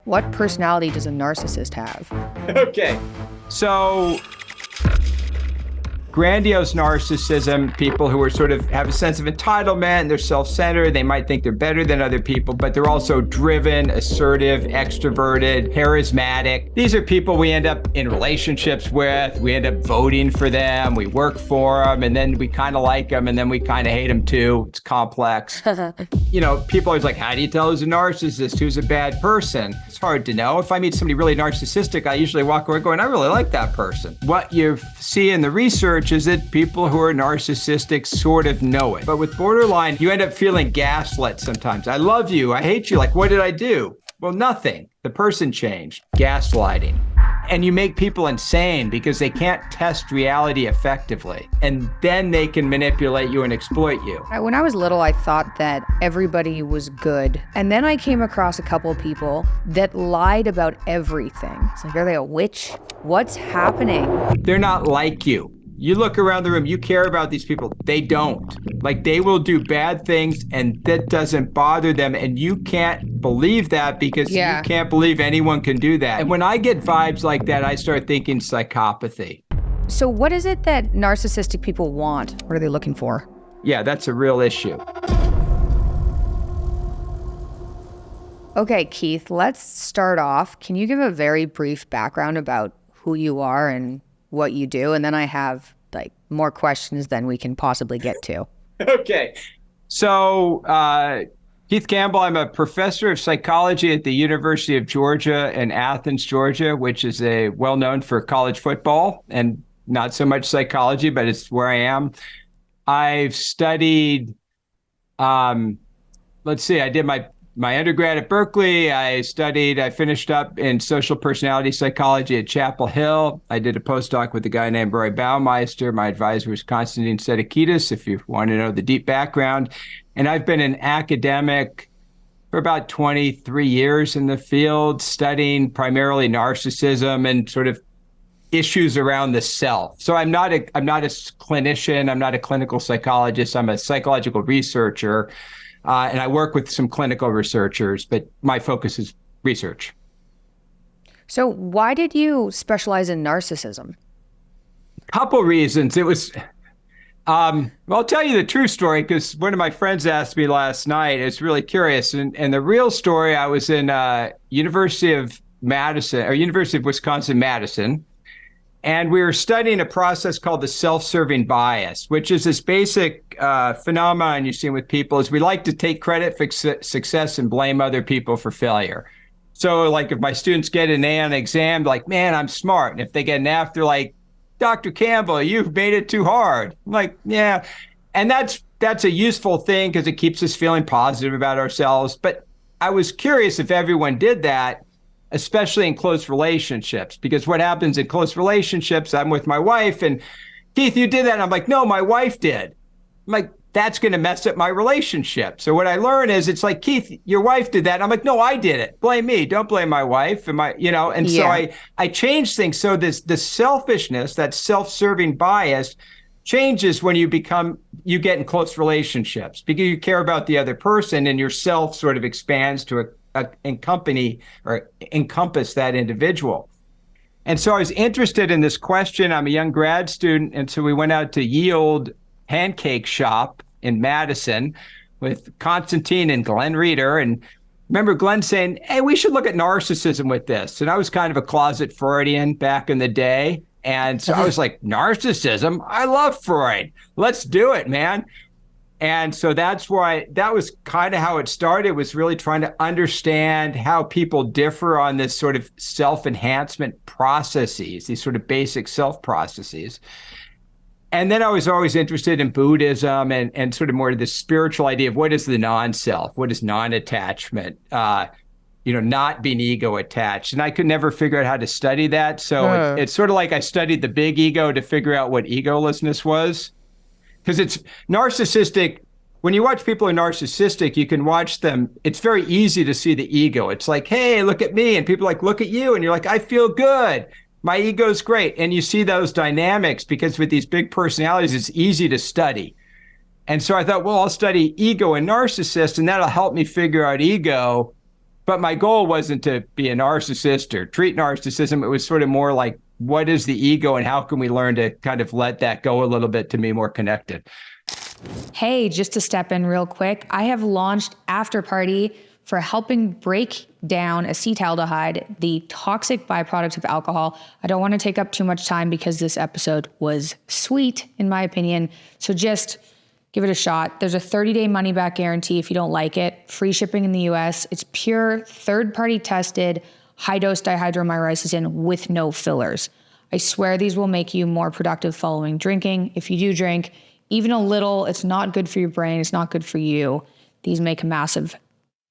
What personality does a narcissist have? Okay. So grandiose narcissism, people who are sort of have a sense of entitlement and they're self-centered. They might think they're better than other people, but they're also driven, assertive, extroverted, charismatic. These are people we end up in relationships with. We end up voting for them. We work for them, and then we kind of like them, and then we kind of hate them too. It's complex. You know, people are always like, how do you tell who's a narcissist? Who's a bad person? It's hard to know. If I meet somebody really narcissistic, I usually walk away going, I really like that person. What you see in the research is that people who are narcissistic sort of know it. But with borderline, you end up feeling gaslit sometimes. I love you. I hate you. Like, what did I do? Well, nothing. The person changed. Gaslighting. And you make people insane because they can't test reality effectively. And then they can manipulate you and exploit you. When I was little, I thought that everybody was good. And then I came across a couple of people that lied about everything. It's like, are they a witch? What's happening? They're not like you. You look around the room, you care about these people. They don't. Like, they will do bad things and that doesn't bother them. And you can't believe that because you can't believe anyone can do that. And when I get vibes like that, I start thinking psychopathy. So what is it that narcissistic people want? What are they looking for? Yeah, that's a real issue. Okay, Keith, let's start off. Can you give a very brief background about who you are and what you do? And then I have like more questions than we can possibly get to. Okay. So Keith Campbell, I'm a professor of psychology at the University of Georgia in Athens, Georgia, which is well-known for college football and not so much psychology, but it's where I am. I've studied, I did my undergrad at Berkeley. I finished up in social personality psychology at Chapel Hill. I did a postdoc with a guy named Roy Baumeister. My advisor was Konstantin Sedekidis, if you want to know the deep background. And I've been an academic for about 23 years in the field, studying primarily narcissism and sort of issues around the self. So I'm not a clinician. I'm not a clinical psychologist. I'm a psychological researcher. And I work with some clinical researchers, but my focus is research. So why did you specialize in narcissism? Couple reasons. It was, I'll tell you the true story because one of my friends asked me last night. It's really curious. And the real story, I was in University of Wisconsin-Madison. And we were studying a process called the self-serving bias, which is this basic phenomenon you see with people is we like to take credit for success and blame other people for failure. So like if my students get an A on an exam, like, man, I'm smart. And if they get an F, they're like, Dr. Campbell, you've made it too hard. I'm like, yeah. And that's a useful thing because it keeps us feeling positive about ourselves. But I was curious if everyone did that, especially in close relationships, because what happens in close relationships, I'm with my wife and Keith, you did that. And I'm like, no, my wife did. I'm like, that's going to mess up my relationship. So what I learned is it's like, Keith, your wife did that. And I'm like, no, I did it. Blame me. Don't blame my wife. So I changed things. So the selfishness, that self-serving bias changes when you get in close relationships because you care about the other person and yourself sort of expands to encompass that individual. And so I was interested in this question. I'm a young grad student. And so we went out to Yield Pancake Shop in Madison with Constantine and Glenn Reeder. And remember Glenn saying, hey, we should look at narcissism with this. And I was kind of a closet Freudian back in the day. And so I was like, narcissism? I love Freud. Let's do it, man. And so that was kind of how it started, was really trying to understand how people differ on this sort of self-enhancement processes, these sort of basic self processes. And then I was always interested in Buddhism and sort of more the spiritual idea of what is the non-self, what is non-attachment, not being ego attached. And I could never figure out how to study that. So it's sort of like I studied the big ego to figure out what egolessness was. Because it's narcissistic. When you watch people who are narcissistic, you can watch them. It's very easy to see the ego. It's like, hey, look at me. And people are like, look at you. And you're like, I feel good. My ego's great. And you see those dynamics because with these big personalities, it's easy to study. And so I thought, well, I'll study ego and narcissist, and that'll help me figure out ego. But my goal wasn't to be a narcissist or treat narcissism. It was sort of more like, what is the ego and how can we learn to kind of let that go a little bit to be more connected? Hey, just to step in real quick, I have launched After Party for helping break down acetaldehyde, the toxic byproduct of alcohol. I don't want to take up too much time because this episode was sweet, in my opinion. So just give it a shot. There's a 30-day money-back guarantee if you don't like it. Free shipping in the US. It's pure, third-party tested, high-dose dihydromycin with no fillers. I swear these will make you more productive following drinking. If you do drink, even a little, it's not good for your brain. It's not good for you. These make a massive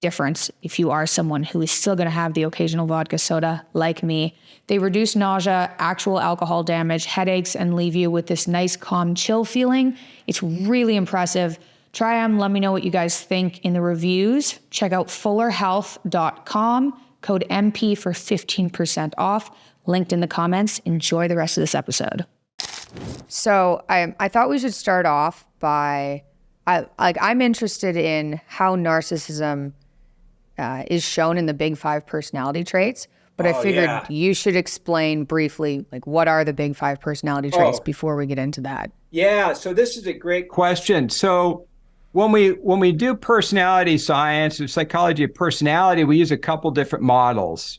difference if you are someone who is still going to have the occasional vodka soda like me. They reduce nausea, actual alcohol damage, headaches, and leave you with this nice, calm, chill feeling. It's really impressive. Try them. Let me know what you guys think in the reviews. Check out fullerhealth.com. Code MP for 15% off. Linked in the comments. Enjoy the rest of this episode. So I thought we should start off by, I'm interested in how narcissism is shown in the big 5 personality traits, but I figured you should explain briefly, like, what are the big 5 personality traits before we get into that? Yeah, so this is a great question. So when we do personality science or psychology of personality, we use a couple different models,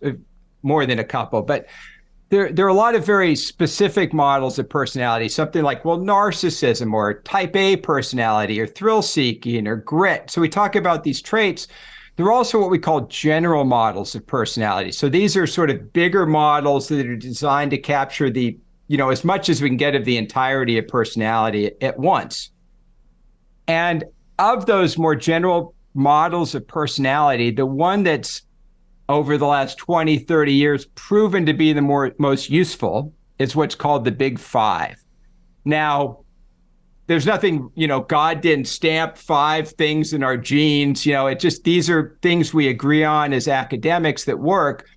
more than a couple, but there are a lot of very specific models of personality, something like, narcissism or type A personality or thrill seeking or grit. So we talk about these traits. They're also what we call general models of personality. So these are sort of bigger models that are designed to capture the, as much as we can get of the entirety of personality at once. And of those more general models of personality, the one that's over the last 20, 30 years proven to be the most useful is what's called the big 5. Now, there's nothing, God didn't stamp 5 things in our genes. These are things we agree on as academics that work,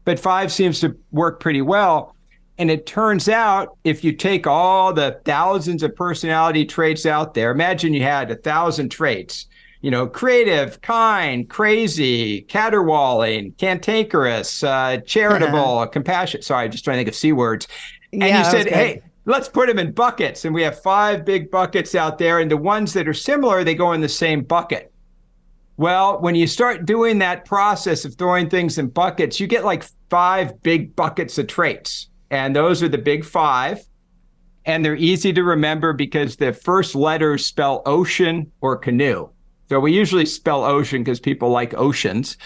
but 5 seems to work pretty well. And it turns out, if you take all the thousands of personality traits out there, imagine you had 1,000 traits, creative, kind, crazy, caterwauling, cantankerous, charitable, compassionate. Sorry, just trying to think of C words. And you said, hey, let's put them in buckets. And we have 5 big buckets out there. And the ones that are similar, they go in the same bucket. Well, when you start doing that process of throwing things in buckets, you get like 5 big buckets of traits. And those are the big 5. And they're easy to remember because the first letters spell ocean or canoe. So we usually spell ocean because people like oceans.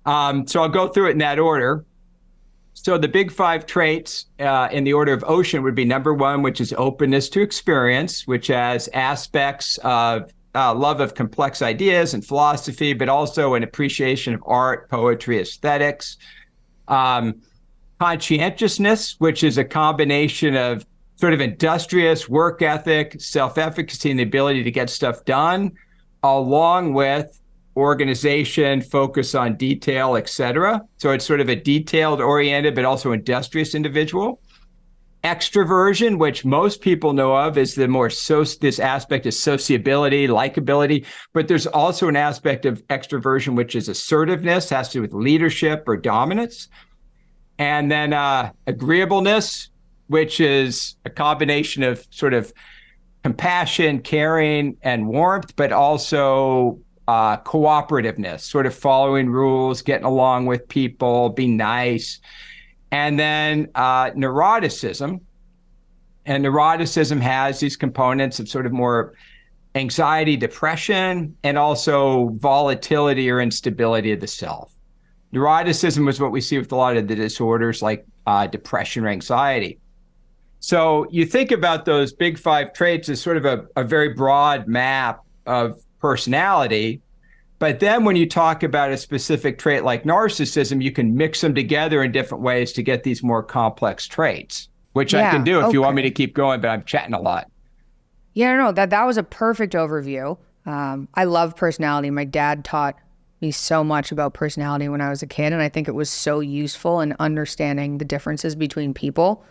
So I'll go through it in that order. So the big 5 traits in the order of ocean would be number 1, which is openness to experience, which has aspects of love of complex ideas and philosophy, but also an appreciation of art, poetry, aesthetics. Conscientiousness, which is a combination of sort of industrious work ethic, self-efficacy, and the ability to get stuff done, along with organization, focus on detail, etc. So it's sort of a detailed oriented, but also industrious individual. Extroversion, which most people know of as this aspect is sociability, likability, but there's also an aspect of extroversion, which is assertiveness, has to do with leadership or dominance. And then agreeableness, which is a combination of sort of compassion, caring, and warmth, but also cooperativeness, sort of following rules, getting along with people, being nice. And then neuroticism. And neuroticism has these components of sort of more anxiety, depression, and also volatility or instability of the self. Neuroticism is what we see with a lot of the disorders like depression or anxiety. So you think about those big 5 traits as sort of a very broad map of personality. But then when you talk about a specific trait like narcissism, you can mix them together in different ways to get these more complex traits, which I can do if you want me to keep going, but I'm chatting a lot. Yeah, no, that was a perfect overview. I love personality. My dad taught me so much about personality when I was a kid, and I think it was so useful in understanding the differences between people.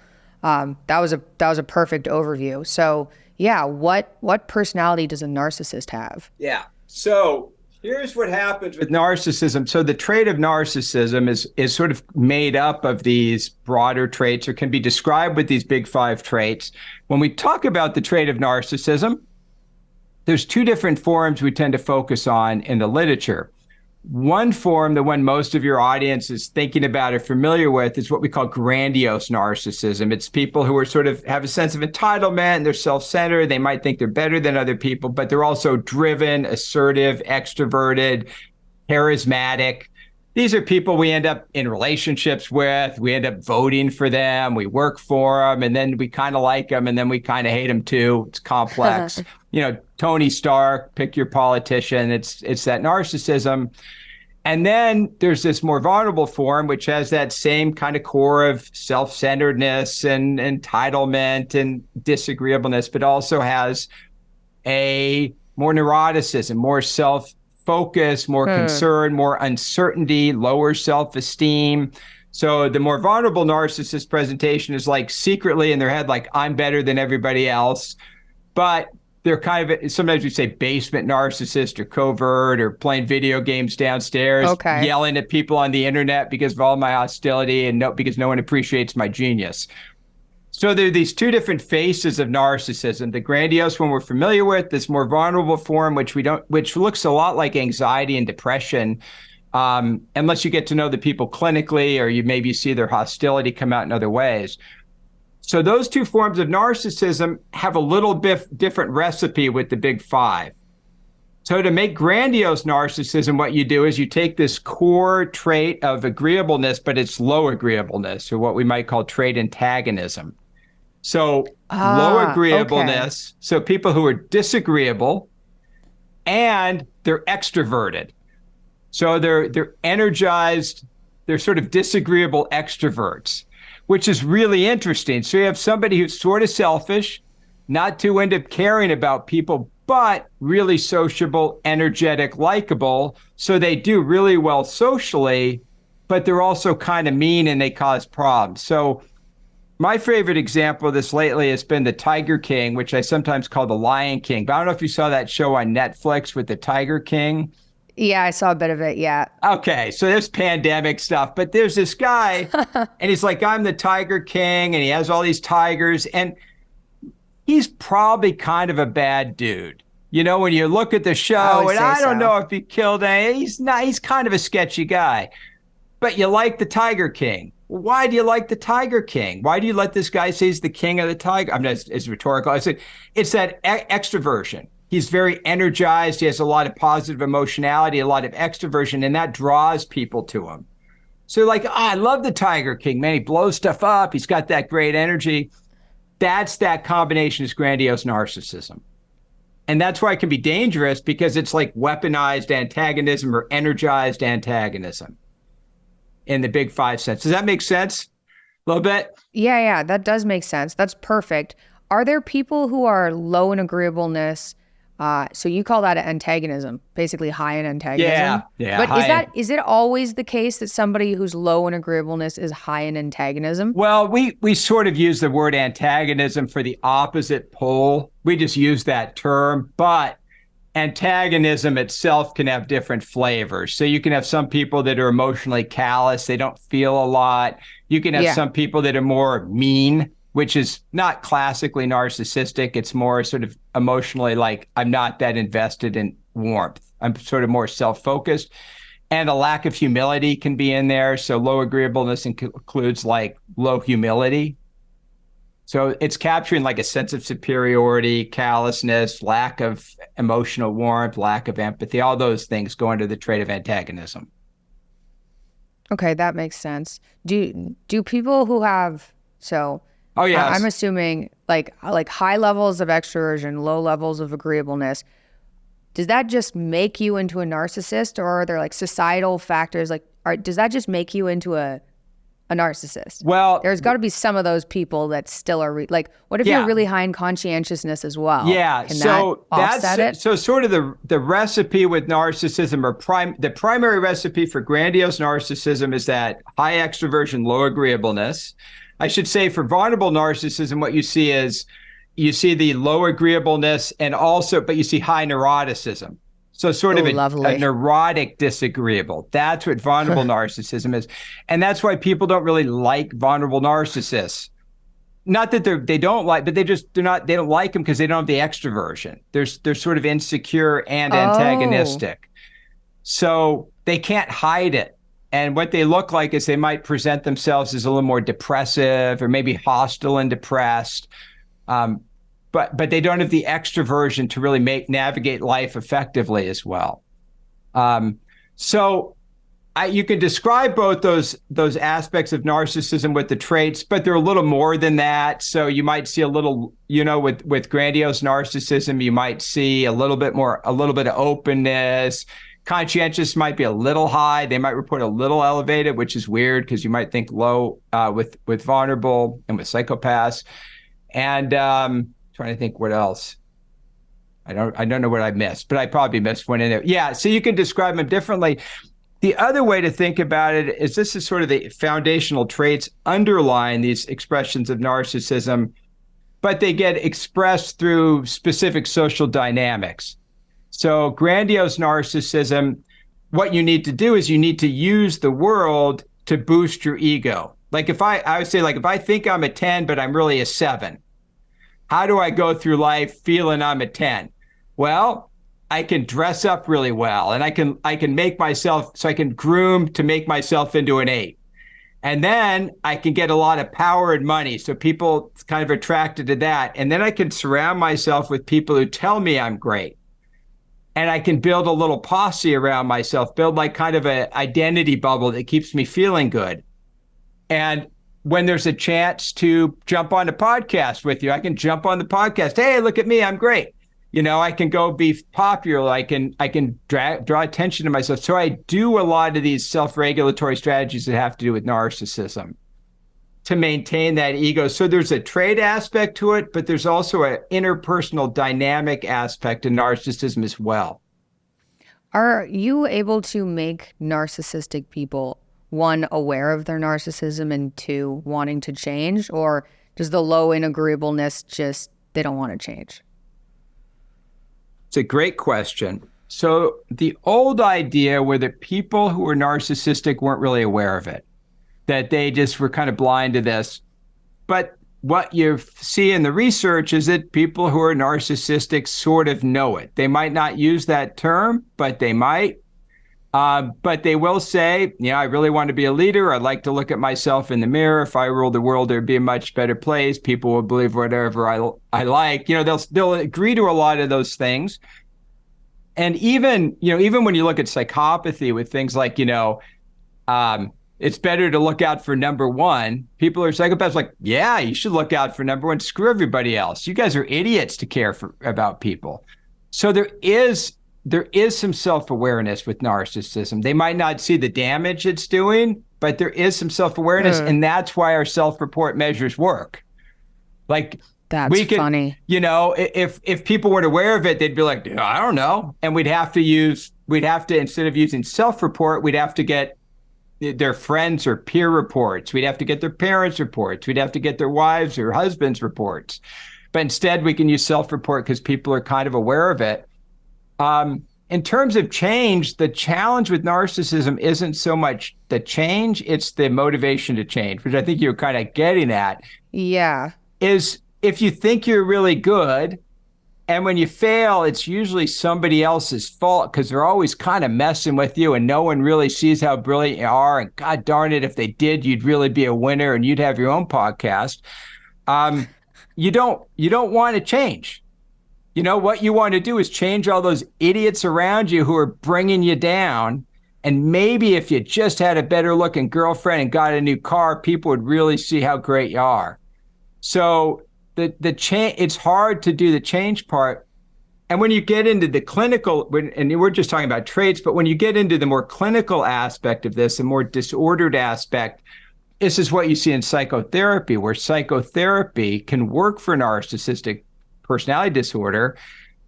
That was a perfect overview. So yeah, what personality does a narcissist have? Yeah. So Here's what happens with narcissism. So the trait of narcissism is sort of made up of these broader traits, or can be described with these big five traits. When we talk about the trait of narcissism, there's two different forms we tend to focus on in the literature. One form, the one most of your audience is thinking about or familiar with, is what we call grandiose narcissism. It's people who are sort of have a sense of entitlement, and they're self-centered. They might think they're better than other people, but they're also driven, assertive, extroverted, charismatic. These are people we end up in relationships with. We end up voting for them. We work for them, and then we kind of like them, and then we kind of hate them too. It's complex. Tony Stark, pick your politician. It's that narcissism. And then there's this more vulnerable form, which has that same kind of core of self-centeredness and entitlement and disagreeableness, but also has a more neuroticism, more self-focus, more concern, more uncertainty, lower self-esteem. So the more vulnerable narcissist presentation is like secretly in their head, like, I'm better than everybody else. But they're kind of, sometimes we say basement narcissist or covert, or playing video games downstairs, yelling at people on the internet because of all my hostility and because no one appreciates my genius. So there are these two different faces of narcissism. The grandiose one we're familiar with, this more vulnerable form, which looks a lot like anxiety and depression, unless you get to know the people clinically, or you maybe see their hostility come out in other ways. So those two forms of narcissism have a little bit different recipe with the big five. So to make grandiose narcissism, what you do is you take this core trait of agreeableness, but it's low agreeableness, or what we might call trait antagonism. So low agreeableness, so people who are disagreeable, and they're extroverted. So they're energized, they're sort of disagreeable extroverts, which is really interesting. So you have somebody who's sort of selfish, not too into caring about people, but really sociable, energetic, likable. So they do really well socially, but they're also kind of mean and they cause problems. So my favorite example of this lately has been the Tiger King, which I sometimes call the Lion King. But I don't know if you saw that show on Netflix with the Tiger King. Yeah, I saw a bit of it, yeah. Okay, so there's pandemic stuff, but there's this guy, and he's like, I'm the Tiger King, and he has all these tigers, and he's probably kind of a bad dude. When you look at the show, and I don't know if he killed any, he's kind of a sketchy guy. But you like the Tiger King. Why do you like the Tiger King? Why do you let this guy say he's the king of the tiger? I mean, it's rhetorical. I said, it's that extroversion. He's very energized. He has a lot of positive emotionality, a lot of extroversion, and that draws people to him. So I love the Tiger King, man. He blows stuff up. He's got that great energy. That's that combination is grandiose narcissism. And that's why it can be dangerous, because it's like weaponized antagonism or energized antagonism in the big five sense. Does that make sense? A little bit? Yeah, that does make sense. That's perfect. Are there people who are low in agreeableness? So you call that antagonism, basically high in antagonism. Yeah. But is it always the case that somebody who's low in agreeableness is high in antagonism? Well, we sort of use the word antagonism for the opposite pole. We just use that term, but antagonism itself can have different flavors. So you can have some people that are emotionally callous. They don't feel a lot. You can have some people that are more mean, which is not classically narcissistic. It's more sort of emotionally like, I'm not that invested in warmth. I'm sort of more self-focused. And a lack of humility can be in there. So low agreeableness includes like low humility. So it's capturing like a sense of superiority, callousness, lack of emotional warmth, lack of empathy. All those things go under the trait of antagonism. Okay, that makes sense. Do people who have, oh yeah, I'm assuming like high levels of extroversion, low levels of agreeableness, does that just make you into a narcissist, or are there like societal factors? Does that just make you into a narcissist? Well, there's got to be some of those people that still are what if you're really high in conscientiousness as well? Yeah, Can so that offset it? So sort of the recipe with narcissism, or the primary recipe for grandiose narcissism, is that high extroversion, low agreeableness. I should say for vulnerable narcissism, what you see is you see the low agreeableness, and also, but you see high neuroticism. So sort of a lovely. neurotic disagreeable. That's what vulnerable narcissism is. And that's why people don't really like vulnerable narcissists. Not that they don't like, but they don't like them because they don't have the extroversion. They're sort of insecure and antagonistic. So they can't hide it. And what they look like is they might present themselves as a little more depressive or maybe hostile and depressed. But they don't have the extroversion to really navigate life effectively as well. So you can describe both those aspects of narcissism with the traits, but they're a little more than that. So you might see a little, with grandiose narcissism, you might see a little bit of openness. Conscientious might be a little high. They might report a little elevated, which is weird because you might think low with vulnerable and with psychopaths. And trying to think what else. I don't know what I missed, but I probably missed one in there. Yeah, so you can describe them differently. The other way to think about it is this is sort of the foundational traits underlying these expressions of narcissism, but they get expressed through specific social dynamics. So grandiose narcissism, what you need to do is you need to use the world to boost your ego. Like if I think I'm a 10, but I'm really a 7, how do I go through life feeling I'm a 10? Well, I can dress up really well and I can make myself, so I can groom to make myself into an 8. And then I can get a lot of power and money. So people kind of attracted to that. And then I can surround myself with people who tell me I'm great. And I can build a little posse around myself, build like kind of an identity bubble that keeps me feeling good. And when there's a chance to jump on a podcast with you, I can jump on the podcast. Hey, look at me, I'm great. I can go be popular. I can draw attention to myself. So I do a lot of these self-regulatory strategies that have to do with narcissism to maintain that ego. So there's a trait aspect to it, but there's also an interpersonal dynamic aspect to narcissism as well. Are you able to make narcissistic people, 1, aware of their narcissism, and 2, wanting to change? Or does the low agreeableness just, they don't want to change? It's a great question. So the old idea were that people who were narcissistic weren't really aware of it, that they just were kind of blind to this. But what you see in the research is that people who are narcissistic sort of know it. They might not use that term, but they might. But they will say, I really want to be a leader. I'd like to look at myself in the mirror. If I ruled the world, there'd be a much better place. People will believe whatever I like. They'll agree to a lot of those things. And even when you look at psychopathy with things like, it's better to look out for number 1. People are psychopaths like, yeah, you should look out for number 1. Screw everybody else. You guys are idiots to care about people. So there is some self-awareness with narcissism. They might not see the damage it's doing, but there is some self-awareness, and that's why our self-report measures work. Like that's funny. If people weren't aware of it, they'd be like, I don't know. And we'd have to, instead of using self-report, we'd have to get their friends or peer reports. We'd have to get their parents' reports. We'd have to get their wives or husbands' reports. But instead, we can use self-report because people are kind of aware of it. In terms of change, the challenge with narcissism isn't so much the change, it's the motivation to change, which I think you're kind of getting at. Yeah. Is if you think you're really good, and when you fail, it's usually somebody else's fault because they're always kind of messing with you and no one really sees how brilliant you are. And God darn it, if they did, you'd really be a winner and you'd have your own podcast. You don't want to change. What you want to do is change all those idiots around you who are bringing you down. And maybe if you just had a better looking girlfriend and got a new car, people would really see how great you are. So the change, it's hard to do the change part. And when you get into the clinical, and we're just talking about traits, but when you get into the more clinical aspect of this, the more disordered aspect, this is what you see in psychotherapy, where psychotherapy can work for narcissistic personality disorder,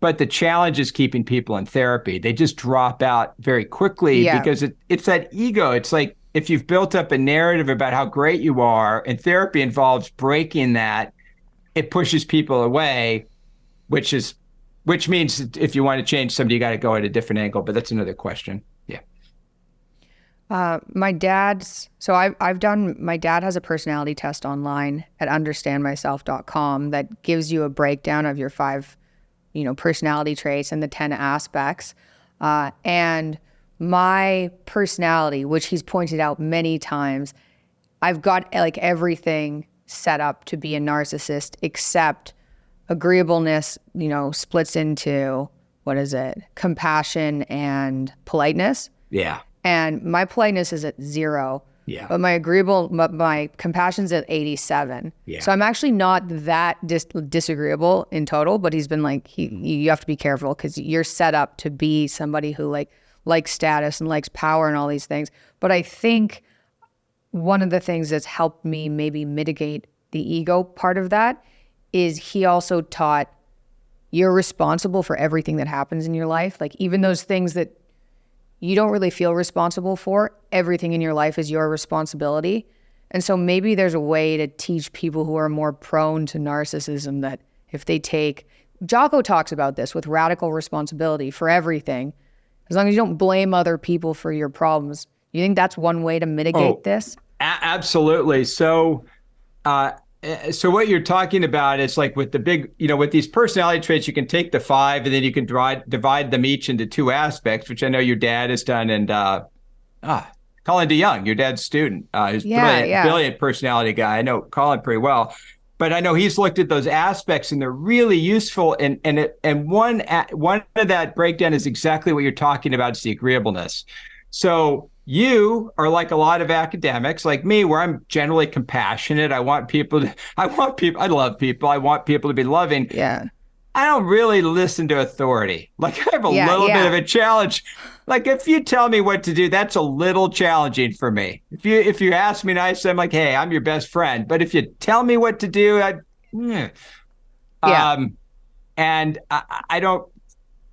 but the challenge is keeping people in therapy. They just drop out very quickly because it's that ego. It's like if you've built up a narrative about how great you are, and therapy involves breaking that, it pushes people away, which is which means if you want to change somebody, you got to go at a different angle, but that's another question. Yeah. My dad's, so I've done, my dad has a personality test online at understandmyself.com that gives you a breakdown of your 5, personality traits and the 10 aspects. And my personality, which he's pointed out many times, I've got like everything set up to be a narcissist except agreeableness, splits into, compassion and politeness. Yeah. And my politeness is at 0. Yeah. But my compassion's at 87. Yeah. So I'm actually not that disagreeable in total, but he's been like, you have to be careful because you're set up to be somebody who likes status and likes power and all these things. But I think one of the things that's helped me maybe mitigate the ego part of that is he also taught you're responsible for everything that happens in your life. Like even those things that you don't really feel responsible for, everything in your life is your responsibility. And so maybe there's a way to teach people who are more prone to narcissism that if they take, Jocko talks about this with radical responsibility for everything, as long as you don't blame other people for your problems. You think that's one way to mitigate this? Absolutely. So what you're talking about is like with the big, with these personality traits, you can take the 5 and then you can divide them each into 2 aspects, which I know your dad has done. And Colin DeYoung, your dad's student, who's brilliant personality guy. I know Colin pretty well, but I know he's looked at those aspects and they're really useful. And one of that breakdown is exactly what you're talking about. It's the agreeableness. So you are like a lot of academics like me, where I'm generally compassionate. I love people. I want people to be loving. Yeah. I don't really listen to authority. Like I have a little bit of a challenge. Like if you tell me what to do, that's a little challenging for me. If you ask me nicely, I'm like, hey, I'm your best friend. But if you tell me what to do, and I don't.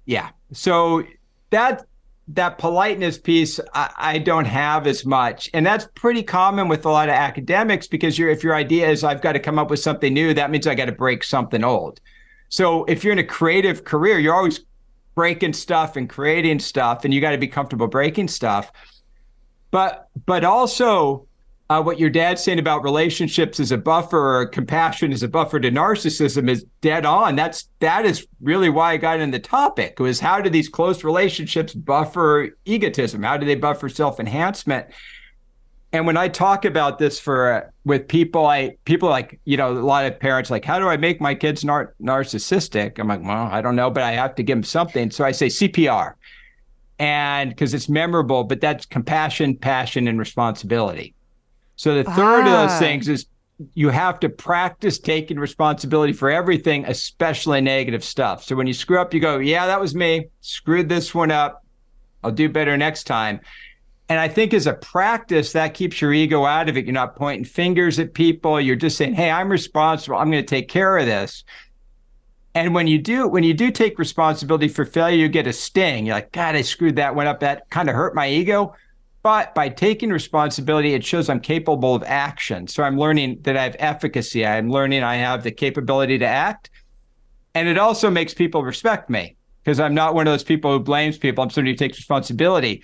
Yeah. So that politeness piece, I don't have as much. And that's pretty common with a lot of academics because if your idea is I've got to come up with something new, that means I got to break something old. So if you're in a creative career, you're always breaking stuff and creating stuff, and you got to be comfortable breaking stuff. But also what your dad's saying about relationships as a buffer or compassion as a buffer to narcissism is dead on. That is really why I got into the topic, was how do these close relationships buffer egotism? How do they buffer self-enhancement? And when I talk about this with people like, a lot of parents like, how do I make my kids narcissistic? I'm like, well, I don't know, but I have to give them something. So I say CPR, and because it's memorable, but that's compassion, passion, and responsibility. So the third of those things is you have to practice taking responsibility for everything, especially negative stuff. So when you screw up, you go, yeah, that was me. Screwed this one up. I'll do better next time. And I think as a practice, that keeps your ego out of it. You're not pointing fingers at people. You're just saying, hey, I'm responsible. I'm going to take care of this. And when you do take responsibility for failure, you get a sting. You're like, God, I screwed that one up. That kind of hurt my ego. But by taking responsibility, it shows I'm capable of action. So I'm learning that I have efficacy. I'm learning I have the capability to act. And it also makes people respect me because I'm not one of those people who blames people. I'm somebody who takes responsibility.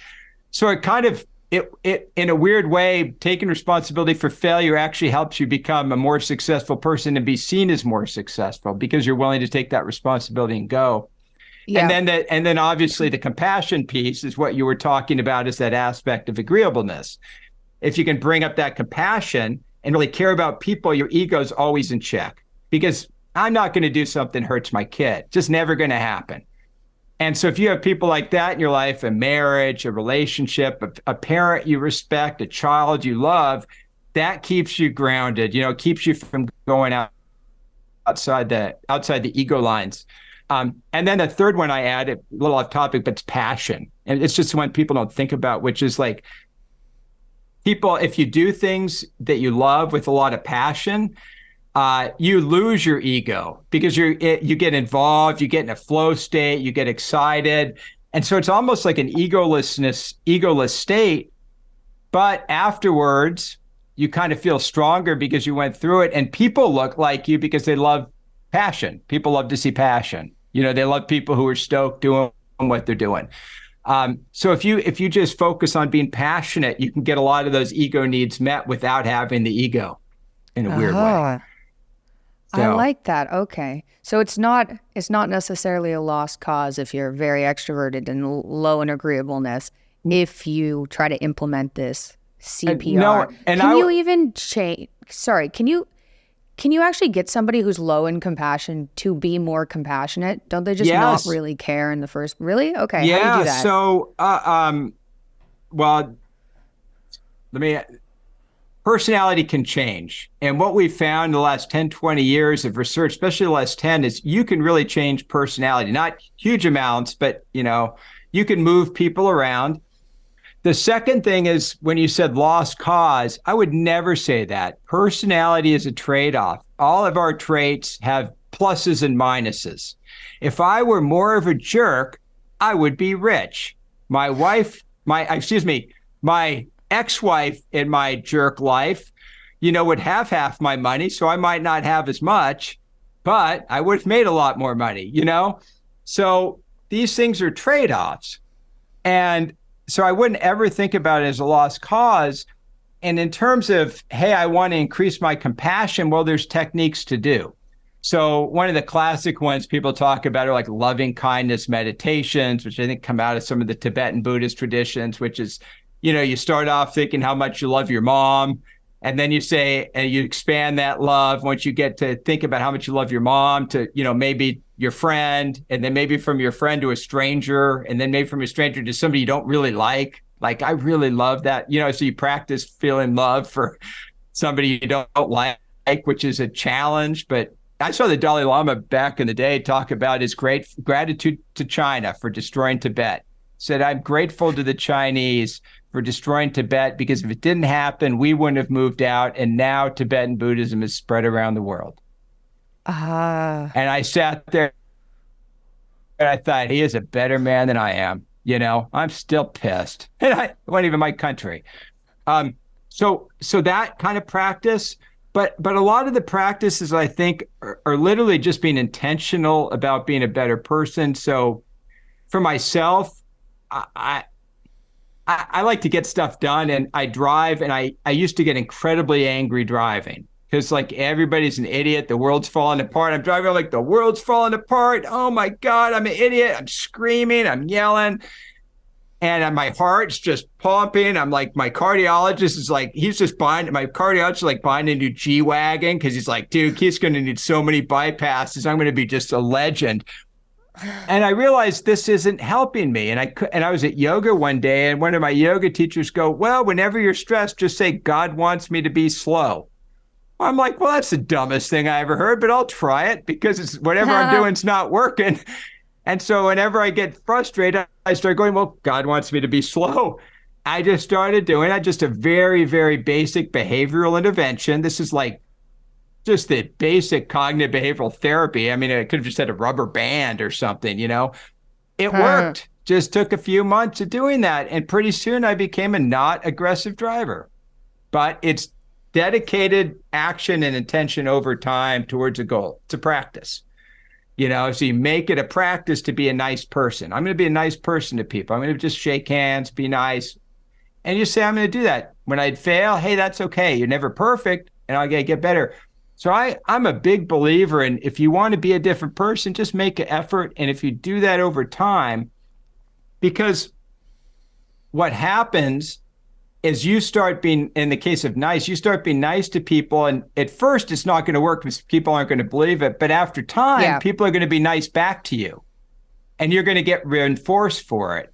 So it in a weird way, taking responsibility for failure actually helps you become a more successful person and be seen as more successful because you're willing to take that responsibility and go. Yeah. And then obviously the compassion piece is what you were talking about, is that aspect of agreeableness. If you can bring up that compassion and really care about people, your ego is always in check, because I'm not going to do something that hurts my kid. Just never going to happen. And so if you have people like that in your life, a marriage, a relationship, a parent you respect, a child you love, that keeps you grounded, keeps you from going outside the ego lines. And then the third one I add, a little off topic, but it's passion. And it's just one people don't think about, which is like people, if you do things that you love with a lot of passion, you lose your ego because you get involved, you get in a flow state, you get excited. And so it's almost like an egoless state. But afterwards, you kind of feel stronger because you went through it, and people look like you because they love passion. People love to see passion. They love people who are stoked doing what they're doing. So if you just focus on being passionate, you can get a lot of those ego needs met without having the ego in a weird way. So, I like that. Okay. So it's not necessarily a lost cause if you're very extroverted and low in agreeableness if you try to implement this CPR. No, and can you even change? Sorry, can you actually get somebody who's low in compassion to be more compassionate? Don't they just not really care in the first? Really? Okay. Yeah. How do you do that? So, well, personality can change. And what we've found in the last 10, 20 years of research, especially the last 10, is you can really change personality, not huge amounts, but you can move people around. The second thing is when you said lost cause, I would never say that. Personality is a trade-off. All of our traits have pluses and minuses. If I were more of a jerk, I would be rich. My ex-wife in my jerk life, would have half my money, so I might not have as much, but I would have made a lot more money, So these things are trade-offs. And so I wouldn't ever think about it as a lost cause. And in terms of, hey, I want to increase my compassion, well, there's techniques to do. So one of the classic ones people talk about are like loving kindness meditations, which I think come out of some of the Tibetan Buddhist traditions, which is, you start off thinking how much you love your mom. And then you say, and you expand that love once you get to think about how much you love your mom to, maybe your friend, and then maybe from your friend to a stranger, and then maybe from a stranger to somebody you don't really like. Like, I really love that, so you practice feeling love for somebody you don't like, which is a challenge. But I saw the Dalai Lama back in the day talk about his great gratitude to China for destroying Tibet. Said, I'm grateful to the Chinese for destroying Tibet, because if it didn't happen, we wouldn't have moved out. And now Tibetan Buddhism is spread around the world. And I sat there and I thought, he is a better man than I am. I'm still pissed. And it wasn't even my country. So that kind of practice, but a lot of the practices, I think, are literally just being intentional about being a better person. So for myself, I like to get stuff done, and I drive, and I used to get incredibly angry driving because like everybody's an idiot. The world's falling apart. I'm driving like the world's falling apart. Oh my God, I'm an idiot. I'm screaming, I'm yelling, and my heart's just pumping. I'm like, my cardiologist is like, my cardiologist is like buying a new G-Wagon because he's like, dude, he's going to need so many bypasses. I'm going to be just a legend. And I realized this isn't helping me. And I was at yoga one day, and one of my yoga teachers go, well, whenever you're stressed, just say, God wants me to be slow. I'm like, well, that's the dumbest thing I ever heard, but I'll try it because it's whatever I'm doing is not working. And so whenever I get frustrated, I start going, well, God wants me to be slow. I just started doing just a very, very basic behavioral intervention. This is like just the basic cognitive behavioral therapy. I mean, I could have just had a rubber band or something, It worked. Just took a few months of doing that. And pretty soon I became a not aggressive driver. But it's dedicated action and intention over time towards a goal. It's a practice. So you make it a practice to be a nice person. I'm going to be a nice person to people. I'm going to just shake hands, be nice. And you say, I'm going to do that. When I'd fail, hey, that's okay. You're never perfect, and I'll get better. So I'm a big believer in, if you want to be a different person, just make an effort. And if you do that over time, because what happens is you start being, in the case of nice, you start being nice to people. And at first it's not going to work because people aren't going to believe it. But after time, people are going to be nice back to you. And you're going to get reinforced for it.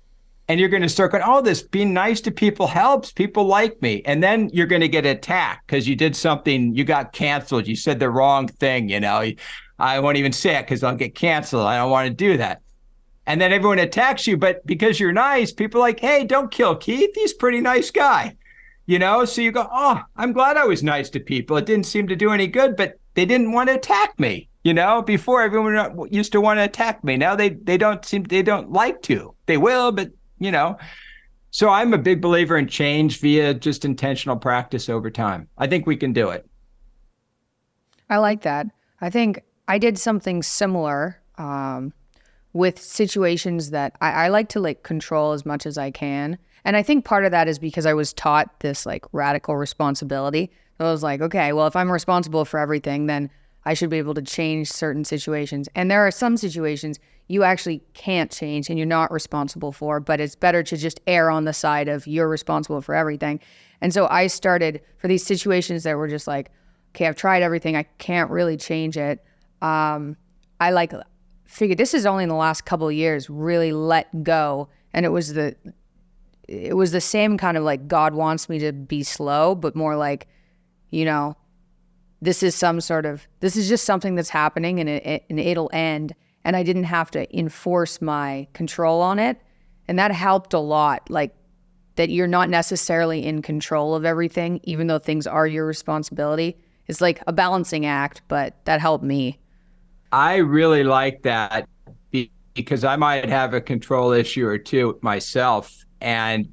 And you're going to start going, oh, this being nice to people helps. People like me. And then you're going to get attacked because you did something, you got canceled. You said the wrong thing, I won't even say it because I'll get canceled. I don't want to do that. And then everyone attacks you. But because you're nice, people are like, hey, don't kill Keith. He's a pretty nice guy. So you go, oh, I'm glad I was nice to people. It didn't seem to do any good, but they didn't want to attack me. Before everyone used to want to attack me. Now they don't like to. They will, but So I'm a big believer in change via just intentional practice over time. I think we can do it. I like that. I think I did something similar. with situations that I like to like control as much as I can. And I think part of that is because I was taught this like radical responsibility. So I was like, okay, well, if I'm responsible for everything, then I should be able to change certain situations. And there are some situations you actually can't change and you're not responsible for, but it's better to just err on the side of you're responsible for everything. And so I started for these situations that were just like, okay, I've tried everything. I can't really change it. I like figured this is only in the last couple of years really let go. And it was the same kind of like God wants me to be slow, but more like, you know, this is just something that's happening and it'll end. And I didn't have to enforce my control on it. And that helped a lot. Like that you're not necessarily in control of everything, even though things are your responsibility. It's like a balancing act, but that helped me. I really like that because I might have a control issue or two myself. And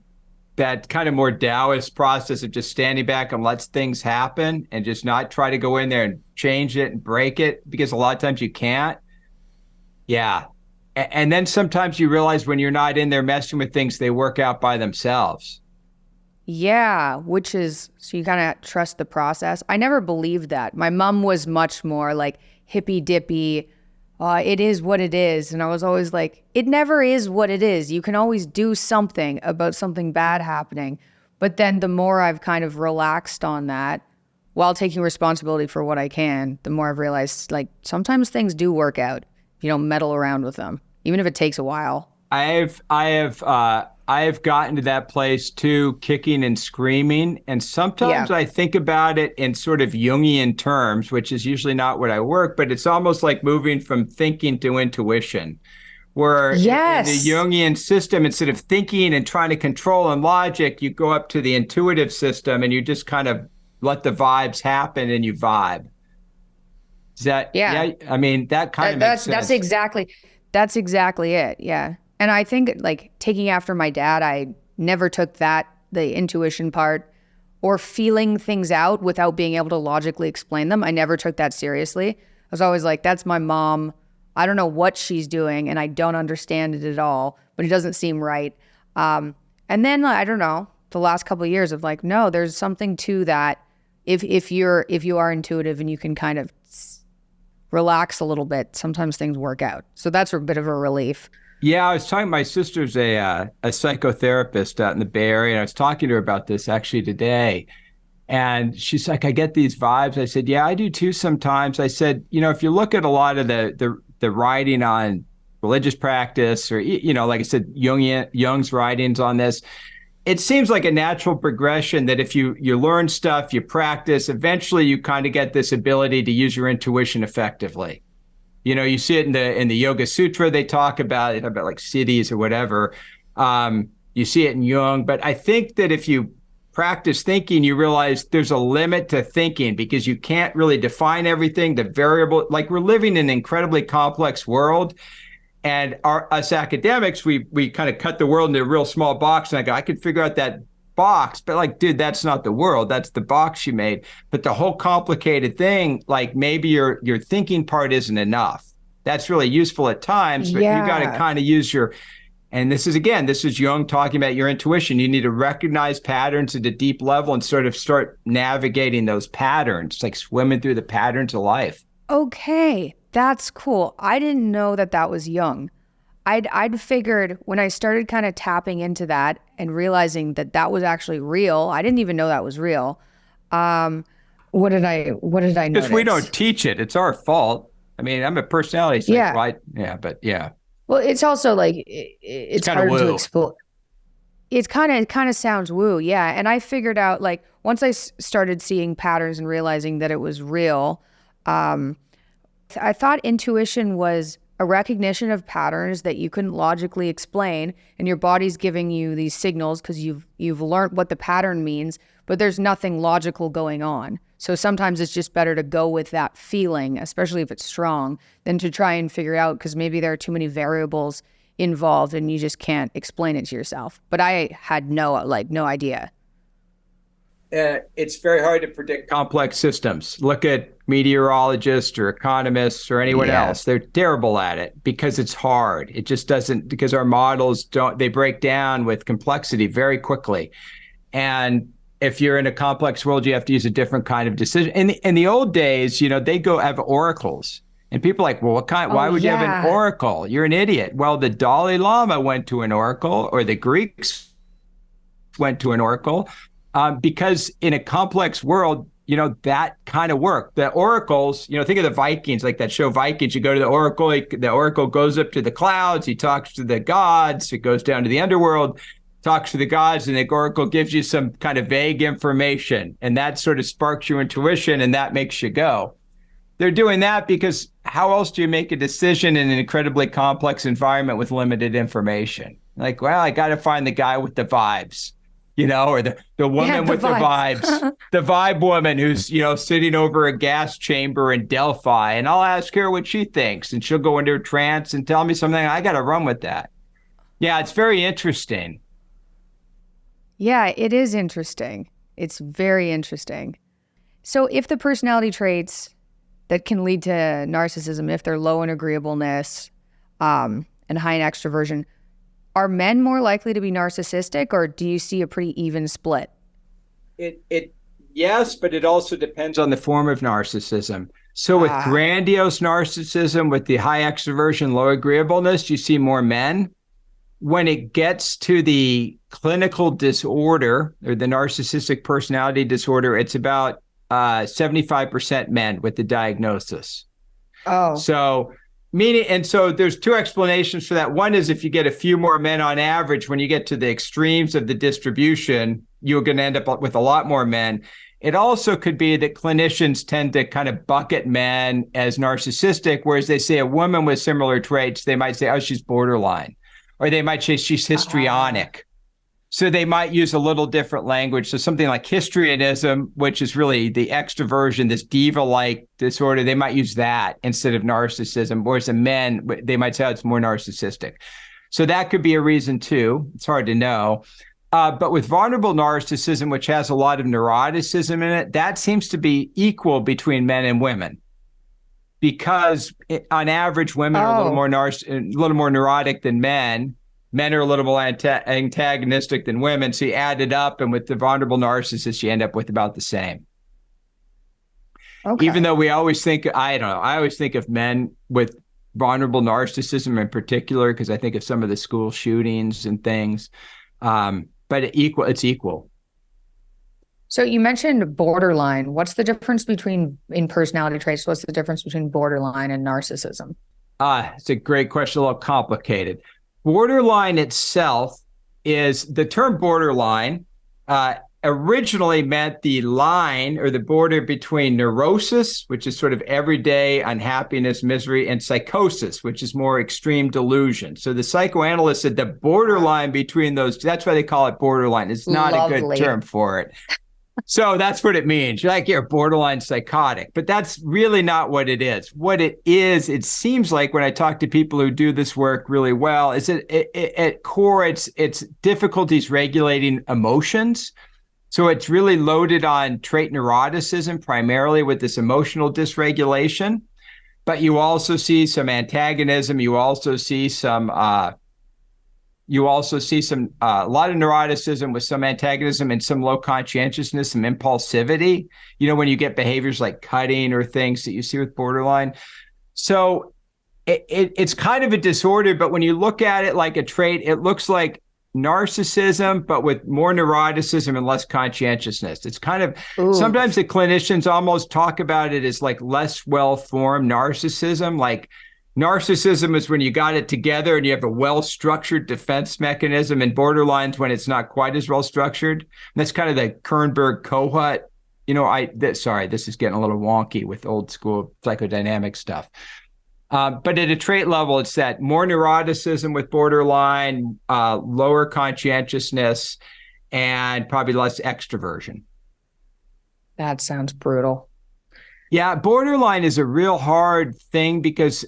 that kind of more Taoist process of just standing back and lets things happen and just not try to go in there and change it and break it, because a lot of times you can't. Yeah. And then sometimes you realize when you're not in there messing with things, they work out by themselves. Yeah, which is, so you kind of trust the process. I never believed that. My mom was much more like hippy dippy. It is what it is. And I was always like, it never is what it is. You can always do something about something bad happening. But then the more I've kind of relaxed on that while taking responsibility for what I can, the more I've realized like sometimes things do work out. You don't meddle around with them, even if it takes a while. I have gotten to that place too, kicking and screaming. And sometimes I think about it in sort of Jungian terms, which is usually not what I work, but it's almost like moving from thinking to intuition, where in the Jungian system, instead of thinking and trying to control and logic, you go up to the intuitive system and you just kind of let the vibes happen and you vibe. Is that, I mean, that kind of makes sense. That's exactly it. Yeah. And I think like taking after my dad, I never took the intuition part or feeling things out without being able to logically explain them. I never took that seriously. I was always like, that's my mom. I don't know what she's doing and I don't understand it at all, but it doesn't seem right. And then I don't know, the last couple of years of like, no, there's something to that. If you are intuitive and you can kind of relax a little bit, sometimes things work out. So that's a bit of a relief. Yeah, I was talking, my sister's a psychotherapist out in the Bay Area, and I was talking to her about this actually today. And she's like, I get these vibes. I said, yeah, I do too sometimes. I said, you know, if you look at a lot of the writing on religious practice or, you know, like I said, Jung's writings on this, it seems like a natural progression that if you learn stuff, you practice, eventually you kind of get this ability to use your intuition effectively. You know, you see it in the Yoga Sutra, they talk about like cities or whatever. You see it in Jung, but I think that if you practice thinking, you realize there's a limit to thinking because you can't really define everything, the variable, like we're living in an incredibly complex world. And us academics, we kind of cut the world into a real small box. And I go, I could figure out that box, but like, dude, that's not the world. That's the box you made. But the whole complicated thing, like maybe your thinking part isn't enough. That's really useful at times, but you got to kind of use and this is Jung talking about your intuition. You need to recognize patterns at a deep level and sort of start navigating those patterns, like swimming through the patterns of life. Okay. That's cool. I didn't know that was Jung. I'd figured when I started kind of tapping into that and realizing that was actually real. I didn't even know that was real. What did I notice? Because we don't teach it. It's our fault. I mean, I'm a personality. So yeah. Well, it's also like it's hard to explore. It kind of sounds woo, yeah. And I figured out like once I started seeing patterns and realizing that it was real. I thought intuition was a recognition of patterns that you couldn't logically explain, and your body's giving you these signals because you've learned what the pattern means, but there's nothing logical going on. So sometimes it's just better to go with that feeling, especially if it's strong, than to try and figure out because maybe there are too many variables involved and you just can't explain it to yourself. But I had no idea. It's very hard to predict complex systems. Look at meteorologists or economists or anyone else. They're terrible at it because it's hard. It just doesn't, because our models they break down with complexity very quickly. And if you're in a complex world, you have to use a different kind of decision. In the old days, they go have oracles. And people are like, well, why would you have an oracle? You're an idiot. Well, the Dalai Lama went to an oracle, or the Greeks went to an oracle. Because in a complex world, that kind of work. The oracles, think of the Vikings, like that show Vikings. You go to the oracle goes up to the clouds, he talks to the gods, it goes down to the underworld, talks to the gods, and the oracle gives you some kind of vague information. And that sort of sparks your intuition, and that makes you go. They're doing that because how else do you make a decision in an incredibly complex environment with limited information? Like, well, I got to find the guy with the vibes. Or the woman with the vibes, the vibe woman who's, sitting over a gas chamber in Delphi, and I'll ask her what she thinks, and she'll go into a trance and tell me something. I got to run with that. Yeah, it's very interesting. Yeah, it is interesting. It's very interesting. So if the personality traits that can lead to narcissism, if they're low in agreeableness and high in extroversion, are men more likely to be narcissistic, or do you see a pretty even split? Yes, but it also depends on the form of narcissism. So with grandiose narcissism, with the high extroversion, low agreeableness, you see more men. When it gets to the clinical disorder or the narcissistic personality disorder, it's about 75% men with the diagnosis. Oh. So there's two explanations for that. One is if you get a few more men on average, when you get to the extremes of the distribution, you're going to end up with a lot more men. It also could be that clinicians tend to kind of bucket men as narcissistic, whereas they say a woman with similar traits, they might say, oh, she's borderline, or they might say she's histrionic. So they might use a little different language. So something like histrionism, which is really the extroversion, this diva-like disorder, they might use that instead of narcissism. Whereas in men, they might say, oh, it's more narcissistic. So that could be a reason too. It's hard to know. But with vulnerable narcissism, which has a lot of neuroticism in it, that seems to be equal between men and women. Because on average, women are a little more neurotic than men. Men are a little more antagonistic than women. So you add it up, and with the vulnerable narcissist, you end up with about the same. Okay. Even though we always think, I always think of men with vulnerable narcissism in particular, because I think of some of the school shootings and things. But it's equal. So you mentioned borderline. What's the difference in personality traits? What's the difference between borderline and narcissism? It's a great question, a little complicated. Borderline itself is the term borderline originally meant the line or the border between neurosis, which is sort of everyday unhappiness, misery, and psychosis, which is more extreme delusion. So the psychoanalyst said the borderline between those, that's why they call it borderline. It's not a good term for it. So that's what it means. You're like, you're borderline psychotic, but that's really not what it is. What it is, it seems like when I talk to people who do this work really well, is that at core, it's difficulties regulating emotions. So it's really loaded on trait neuroticism, primarily with this emotional dysregulation. But you also see some antagonism. You also see some a lot of neuroticism with some antagonism and some low conscientiousness, some impulsivity, when you get behaviors like cutting or things that you see with borderline. So it's kind of a disorder, but when you look at it like a trait, it looks like narcissism, but with more neuroticism and less conscientiousness. It's kind of, sometimes the clinicians almost talk about it as like less well-formed narcissism, like narcissism is when you got it together and you have a well-structured defense mechanism, and borderlines when it's not quite as well-structured. And that's kind of the Kernberg-Kohut. Sorry, this is getting a little wonky with old school psychodynamic stuff. But at a trait level, it's that more neuroticism with borderline, lower conscientiousness, and probably less extroversion. That sounds brutal. Yeah, borderline is a real hard thing because,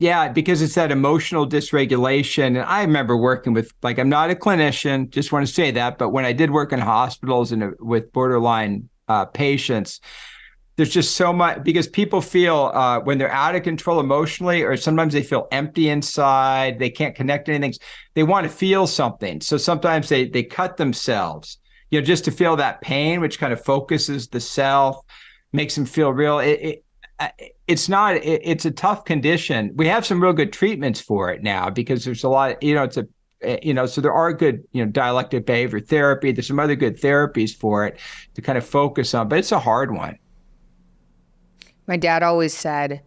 Yeah, because it's that emotional dysregulation. And I remember working with, like, I'm not a clinician, just want to say that, but when I did work in hospitals and with borderline patients, there's just so much, because people feel when they're out of control emotionally, or sometimes they feel empty inside, they can't connect to anything. They want to feel something. So sometimes they cut themselves, just to feel that pain, which kind of focuses the self, makes them feel real. It's a tough condition. We have some real good treatments for it now, because there's a lot, so there are good, dialectic behavior therapy. There's some other good therapies for it to kind of focus on, but it's a hard one. My dad always said,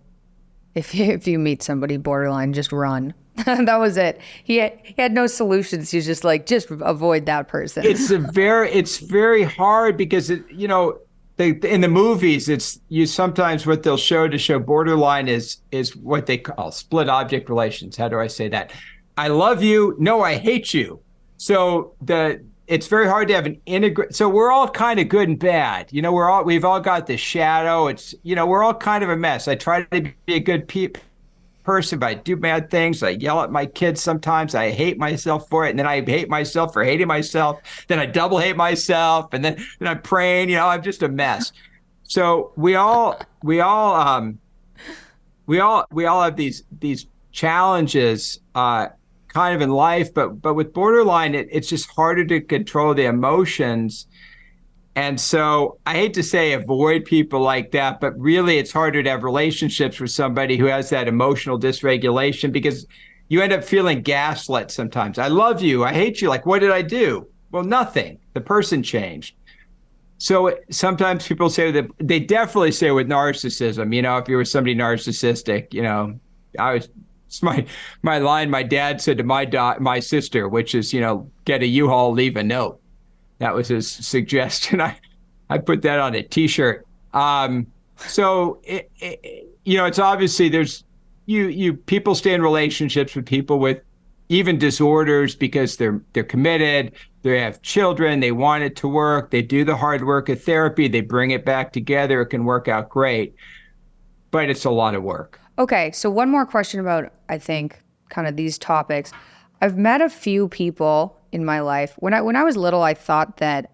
if you meet somebody borderline, just run. That was it. He had no solutions. He's just like, just avoid that person. It's very hard, because in the movies, sometimes what they'll show to show borderline is what they call split object relations. How do I say that? I love you. No, I hate you. So it's very hard to have an integrate. So we're all kind of good and bad. We've all got the shadow. We're all kind of a mess. I try to be a good person, but I do bad things. I yell at my kids sometimes. I hate myself for it. And then I hate myself for hating myself. Then I double hate myself. And then I'm praying, I'm just a mess. So we all have these challenges, kind of in life, but with borderline, it's just harder to control the emotions. And so I hate to say avoid people like that, but really it's harder to have relationships with somebody who has that emotional dysregulation, because you end up feeling gaslit sometimes. I love you. I hate you. Like, what did I do? Well, nothing. The person changed. So sometimes people say that they definitely say with narcissism, if you were somebody narcissistic, it's my line my dad said to my sister, which is, get a U-Haul, leave a note. That was his suggestion. I put that on a T-shirt. So it's obviously there's people stay in relationships with people with even disorders because they're committed, they have children, they want it to work, they do the hard work of therapy, they bring it back together, it can work out great, but it's a lot of work. Okay, so one more question about, I think, kind of these topics. I've met a few people in my life. When I was little, I thought that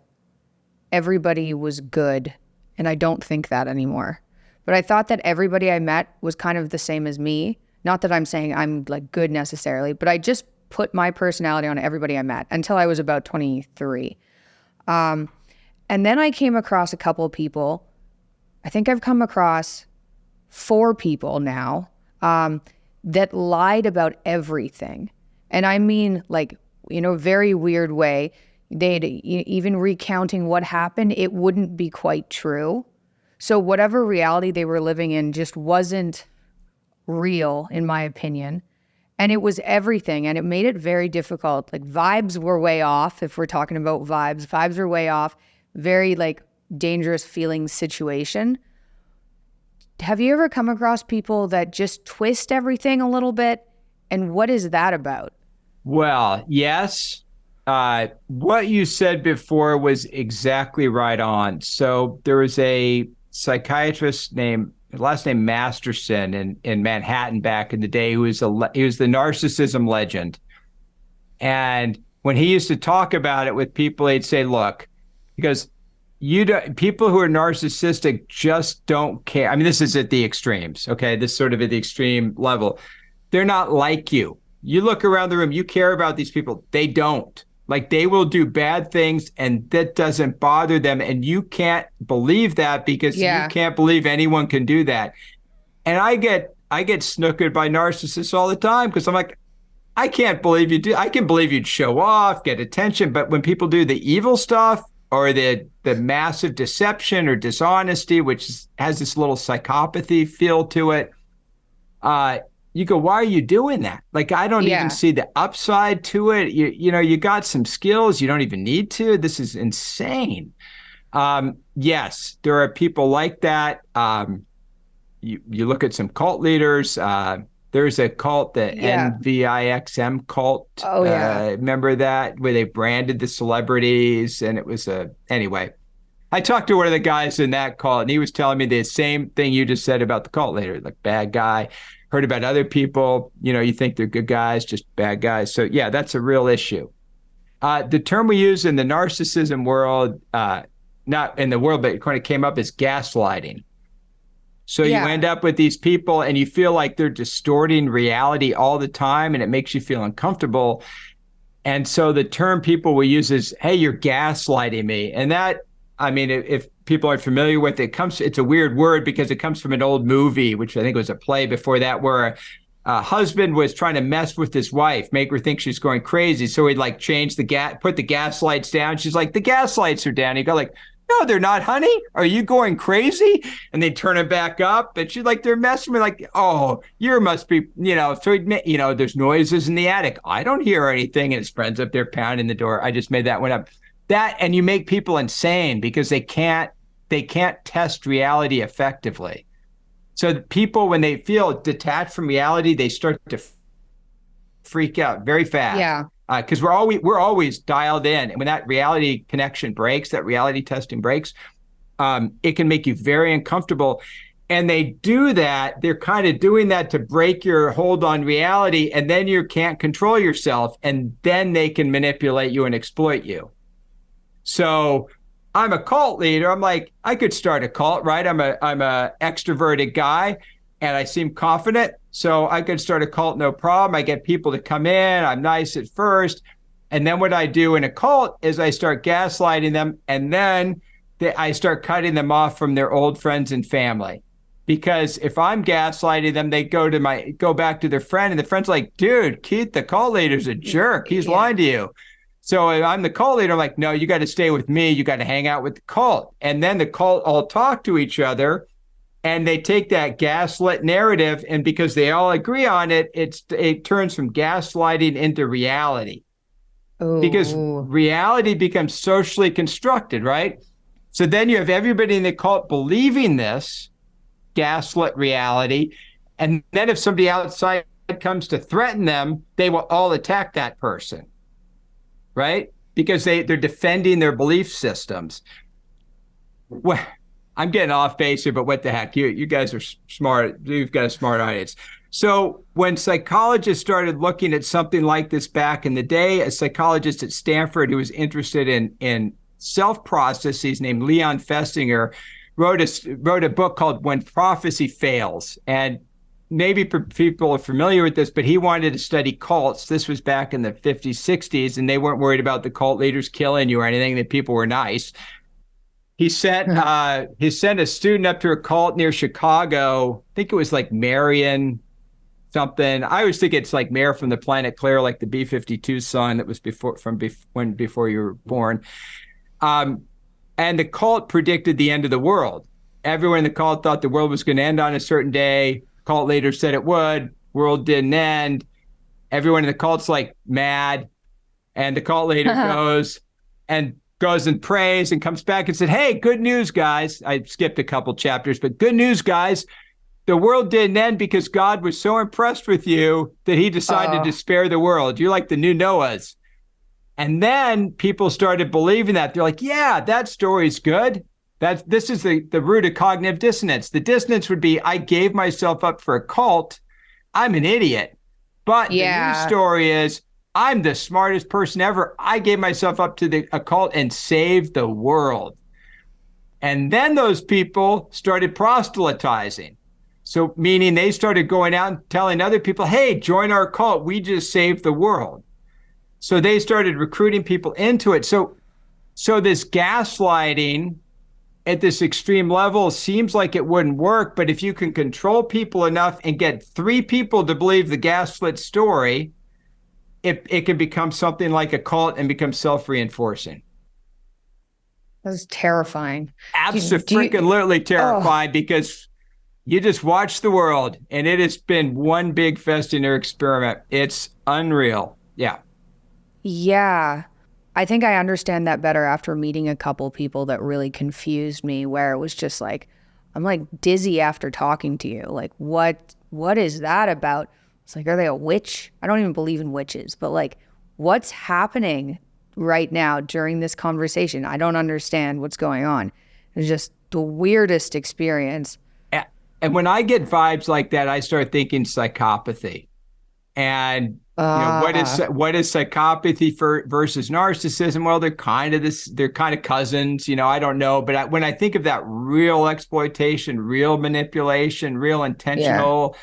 everybody was good, and I don't think that anymore. But I thought that everybody I met was kind of the same as me. Not that I'm saying I'm like good necessarily, but I just put my personality on everybody I met until I was about 23. And then I came across a couple of people. I think I've come across 4 people now that lied about everything. And I mean, like, very weird way. They'd even recounting what happened, it wouldn't be quite true. So whatever reality they were living in just wasn't real, in my opinion. And it was everything. And it made it very difficult. Like, vibes were way off. If we're talking about vibes were way off. Very like dangerous feeling situation. Have you ever come across people that just twist everything a little bit? And what is that about? Well, yes. What you said before was exactly right on. So there was a psychiatrist last name Masterson in Manhattan back in the day, he was the narcissism legend. And when he used to talk about it with people, he'd say, look, because people who are narcissistic just don't care. I mean, this is at the extremes, okay? This sort of at the extreme level. They're not like you. You look around the room, you care about these people. They don't. Like, they will do bad things and that doesn't bother them. And you can't believe that because you can't believe anyone can do that. And I get snookered by narcissists all the time because I'm like, I can't believe you do. I can believe you'd show off, get attention. But when people do the evil stuff or the massive deception or dishonesty, which has this little psychopathy feel to it, you go, why are you doing that? Like, I don't even see the upside to it. You got some skills. You don't even need to. This is insane. Yes, there are people like that. You look at some cult leaders. There's a cult, the NVIXM cult. Oh, yeah. Remember that? Where they branded the celebrities and it was anyway. I talked to one of the guys in that cult and he was telling me the same thing you just said about the cult leader, like bad guy. heard about other people, you think they're good guys, just bad guys. So yeah, that's a real issue. The term we use in the narcissism world, not in the world, but it kind of came up as gaslighting. So you end up with these people and you feel like they're distorting reality all the time and it makes you feel uncomfortable. And so the term people will use is, hey, you're gaslighting me. And that, I mean, if people aren't familiar with it, it's a weird word because it comes from an old movie, which I think was a play before that, where a husband was trying to mess with his wife, make her think she's going crazy. So he'd like change put the gas lights down. She's like, the gas lights are down. He'd go like, no, they're not, honey. Are you going crazy? And they turn it back up. And she's like, they're messing with me. Like, oh, you must be, so there's noises in the attic. I don't hear anything. And his friend's up there pounding the door. I just made that one up. And you make people insane because they can't test reality effectively. So people, when they feel detached from reality, they start to freak out very fast. Yeah. Because we're always dialed in. And when that reality connection breaks, that reality testing breaks, it can make you very uncomfortable. And they do that. They're kind of doing that to break your hold on reality. And then you can't control yourself. And then they can manipulate you and exploit you. So I'm a cult leader. I'm like, I could start a cult, right? I'm a extroverted guy and I seem confident. So I could start a cult, no problem. I get people to come in. I'm nice at first. And then what I do in a cult is I start gaslighting them. And then I start cutting them off from their old friends and family. Because if I'm gaslighting them, they go back to their friend and the friend's like, dude, Keith, the cult leader's a jerk. He's lying to you. So I'm the cult leader. I'm like, no, you got to stay with me. You got to hang out with the cult. And then the cult all talk to each other and they take that gaslit narrative. And because they all agree on it, it turns from gaslighting into reality. Ooh. Because reality becomes socially constructed, right? So then you have everybody in the cult believing this gaslit reality. And then if somebody outside comes to threaten them, they will all attack that person. Right? Because they're defending their belief systems. Well, I'm getting off base here, but what the heck? You guys are smart. You've got a smart audience. So when psychologists started looking at something like this back in the day, a psychologist at Stanford who was interested in self-processes named Leon Festinger wrote a book called When Prophecy Fails. And maybe people are familiar with this, but he wanted to study cults. This was back in the 50s, 60s, and they weren't worried about the cult leaders killing you or anything. That people were nice. He sent a student up to a cult near Chicago. I think it was like Marion something. I always think it's like Mare from the Planet Claire, like the B-52 song that was before you were born. And the cult predicted the end of the world. Everyone in the cult thought the world was going to end on a certain day. Cult leader said it would. World didn't end. Everyone in the cult's like mad. And the cult leader goes and prays and comes back and said, hey, good news, guys. I skipped a couple chapters, but good news, guys. The world didn't end because God was so impressed with you that he decided to spare the world. You're like the new Noahs. And then people started believing that. They're like, yeah, that story's good. This is the root of cognitive dissonance. The dissonance would be, I gave myself up for a cult. I'm an idiot. But the new story is, I'm the smartest person ever. I gave myself up to a cult and saved the world. And then those people started proselytizing. So meaning they started going out and telling other people, hey, join our cult. We just saved the world. So they started recruiting people into it. So this gaslighting at this extreme level seems like it wouldn't work, but if you can control people enough and get 3 people to believe the gaslit story, it can become something like a cult and become self-reinforcing. That's terrifying. Absolutely terrifying because you just watch the world and it has been one big Festinger experiment. It's unreal. Yeah. Yeah. I think I understand that better after meeting a couple people that really confused me, where it was just like, I'm like dizzy after talking to you. Like, what is that about? It's like, are they a witch? I don't even believe in witches, but like, what's happening right now during this conversation? I don't understand what's going on. It's just the weirdest experience. And when I get vibes like that, I start thinking psychopathy. And what is psychopathy versus narcissism? Well, they're kind of this. They're kind of cousins. I don't know. But when I think of that real exploitation, real manipulation, real intentional,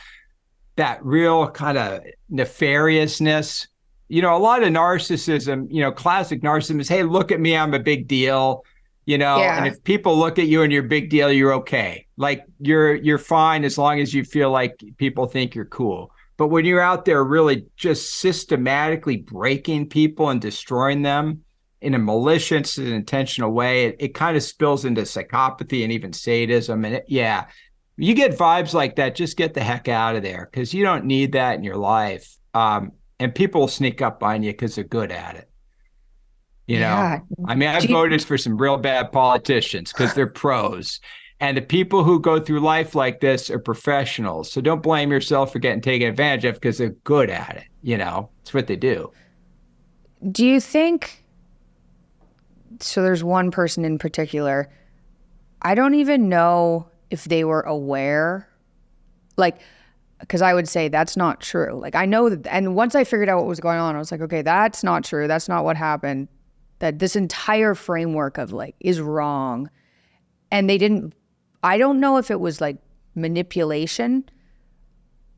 that real kind of nefariousness, a lot of narcissism, classic narcissism is, hey, look at me, I'm a big deal. And if people look at you and you're a big deal, you're okay. Like you're fine as long as you feel like people think you're cool. But when you're out there really just systematically breaking people and destroying them in a malicious and intentional way, it kind of spills into psychopathy and even sadism. And you get vibes like that, just get the heck out of there, because you don't need that in your life. And people will sneak up on you because they're good at it. I've voted for some real bad politicians because they're pros. And the people who go through life like this are professionals. So don't blame yourself for getting taken advantage of because they're good at it. It's what they do. Do you think, so there's one person in particular, I don't even know if they were aware, because I would say that's not true. I know that, and once I figured out what was going on, I was like, okay, that's not true. That's not what happened. That this entire framework of is wrong. And I don't know if it was manipulation,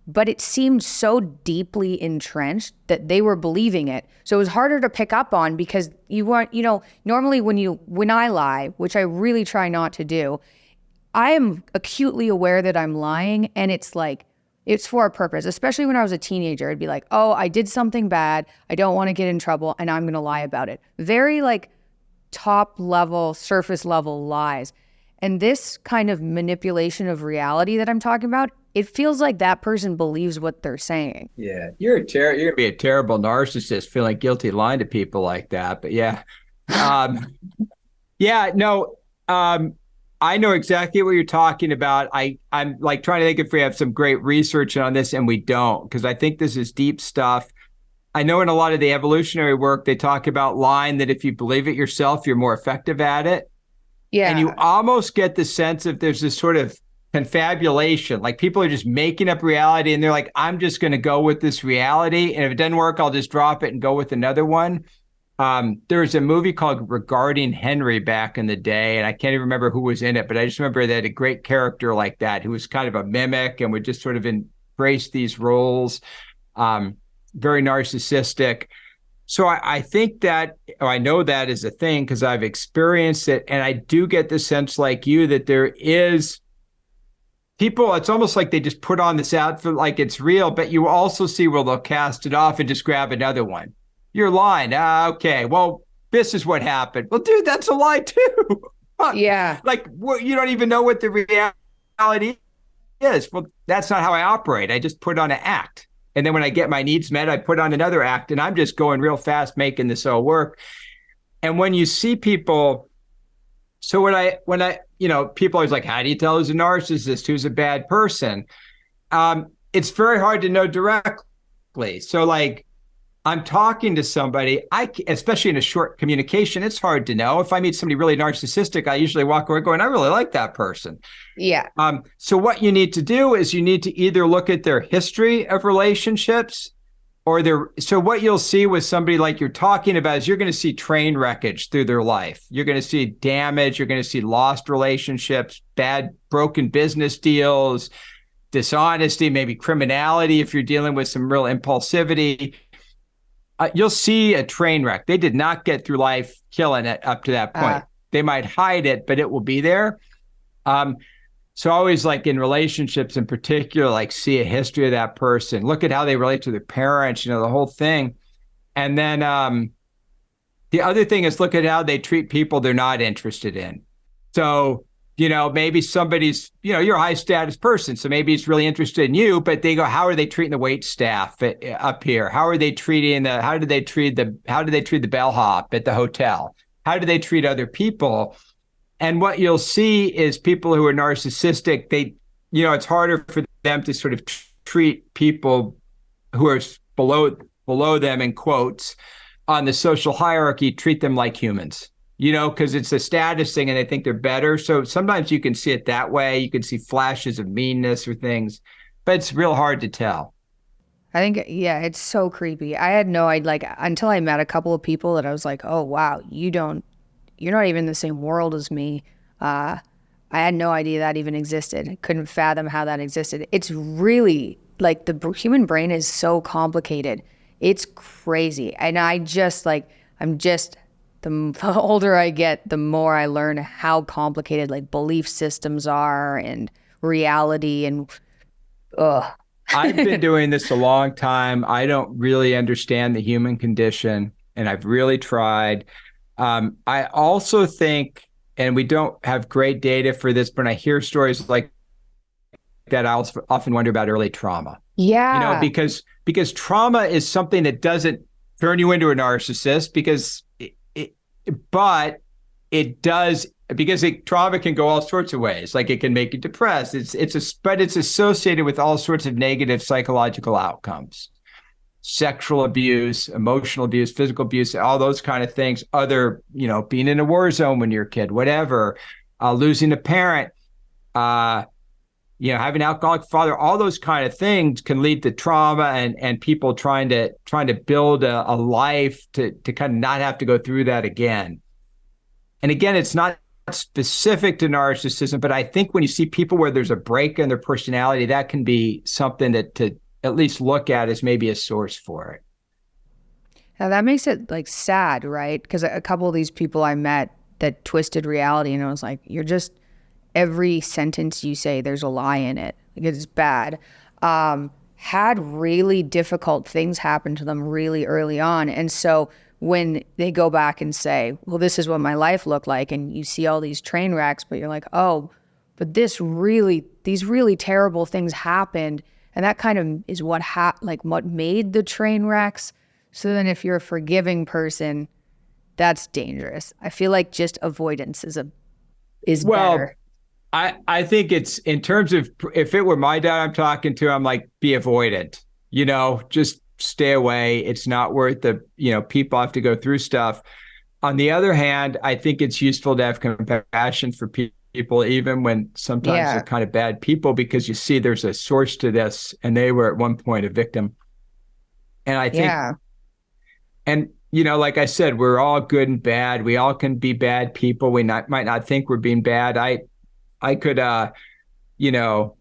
but it seemed so deeply entrenched that they were believing it. So it was harder to pick up on because you weren't, normally when I lie, which I really try not to do, I am acutely aware that I'm lying, and it's for a purpose. Especially when I was a teenager, it'd be like, oh, I did something bad. I don't want to get in trouble, and I'm going to lie about it. Very top level, surface level lies. And this kind of manipulation of reality that I'm talking about, it feels like that person believes what they're saying. Yeah, you're going to be a terrible narcissist feeling guilty lying to people like that. But I know exactly what you're talking about. I'm trying to think if we have some great research on this, and we don't, because I think this is deep stuff. I know in a lot of the evolutionary work, they talk about lying, that if you believe it yourself, you're more effective at it. Yeah. And you almost get the sense of there's this sort of confabulation, like people are just making up reality and they're like, I'm just going to go with this reality. And if it doesn't work, I'll just drop it and go with another one. There's a movie called Regarding Henry back in the day, and I can't even remember who was in it, but I just remember they had a great character like that who was kind of a mimic and would just sort of embrace these roles, very narcissistic. So I think that, or I know that is a thing because I've experienced it, and I do get the sense like you that there is people, it's almost like they just put on this outfit like it's real, but you also see where they'll cast it off and just grab another one. You're lying. Okay, well, this is what happened. Well, dude, that's a lie too. Yeah. You don't even know what the reality is. Well, that's not how I operate. I just put on an act. And then when I get my needs met, I put on another act, and I'm just going real fast, making this all work. And when you see people, so when I, people always like, how do you tell who's a narcissist, who's a bad person? It's very hard to know directly. So I'm talking to somebody, especially in a short communication, it's hard to know. If I meet somebody really narcissistic, I usually walk away going, I really like that person. Yeah. So what you need to do is you need to either look at their history of relationships so what you'll see with somebody like you're talking about is you're going to see train wreckage through their life. You're going to see damage. You're going to see lost relationships, bad, broken business deals, dishonesty, maybe criminality if you're dealing with some real impulsivity. You'll see a train wreck. They did not get through life killing it up to that point. They might hide it, but it will be there. So always in relationships in particular, see a history of that person. Look at how they relate to their parents, the whole thing. And then the other thing is look at how they treat people they're not interested in. So, maybe somebody's, you're a high status person. So maybe it's really interested in you, but they go, how are they treating the wait staff up here? How are they treating how do they treat the bellhop at the hotel? How do they treat other people? And what you'll see is people who are narcissistic, it's harder for them to sort of treat people who are below them, in quotes, on the social hierarchy, treat them like humans. because it's a status thing and they think they're better. So sometimes you can see it that way. You can see flashes of meanness or things, but it's real hard to tell. I think, yeah, it's so creepy. I had no idea, like, until I met a couple of people that I was like, oh, wow, you're not even in the same world as me. I had no idea that even existed. I couldn't fathom how that existed. It's really, like, the human brain is so complicated. It's crazy. And the older I get, the more I learn how complicated, like, belief systems are and reality and, ugh. I've been doing this a long time. I don't really understand the human condition, and I've really tried. I also think, and we don't have great data for this, but I hear stories like that. I also often wonder about early trauma. Yeah. Because trauma is something that doesn't turn you into a narcissist, but it does. Because trauma can go all sorts of ways. Like it can make you depressed. But it's associated with all sorts of negative psychological outcomes, sexual abuse, emotional abuse, physical abuse, all those kind of things. Other, being in a war zone when you're a kid, whatever, losing a parent, having an alcoholic father, all those kind of things can lead to trauma and people trying to build a life to kind of not have to go through that again. And again, it's not specific to narcissism, but I think when you see people where there's a break in their personality, that can be something that to at least look at as maybe a source for it. Now that makes it like sad, right? Because a couple of these people I met that twisted reality, and I was like, every sentence you say, there's a lie in it. Like, it's bad. Had really difficult things happen to them really early on. And so when they go back and say, well, this is what my life looked like, and you see all these train wrecks, but you're like, oh, but these really terrible things happened. And that kind of is what made the train wrecks. So then if you're a forgiving person, that's dangerous. I feel like just avoidance is better. I think it's, in terms of, if it were my dad I'm talking to, I'm like, be avoidant, just stay away. It's not worth people have to go through stuff. On the other hand, I think it's useful to have compassion for people, even when sometimes they're kind of bad people, because you see there's a source to this and they were at one point a victim. And I think, and like I said, we're all good and bad. We all can be bad people. We might not think we're being bad. I could, yell.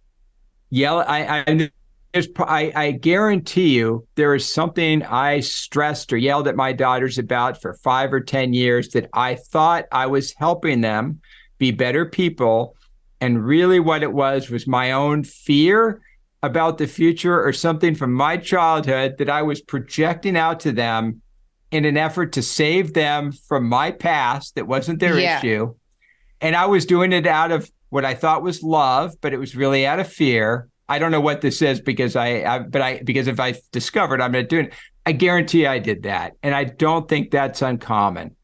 I guarantee you there is something I stressed or yelled at my daughters about for 5 or 10 years that I thought I was helping them be better people. And really what it was my own fear about the future, or something from my childhood that I was projecting out to them in an effort to save them from my past that wasn't their issue. And I was doing it out of what I thought was love, but it was really out of fear. I don't know what this is because because if I discovered I'm not doing it, I guarantee I did that. And I don't think that's uncommon,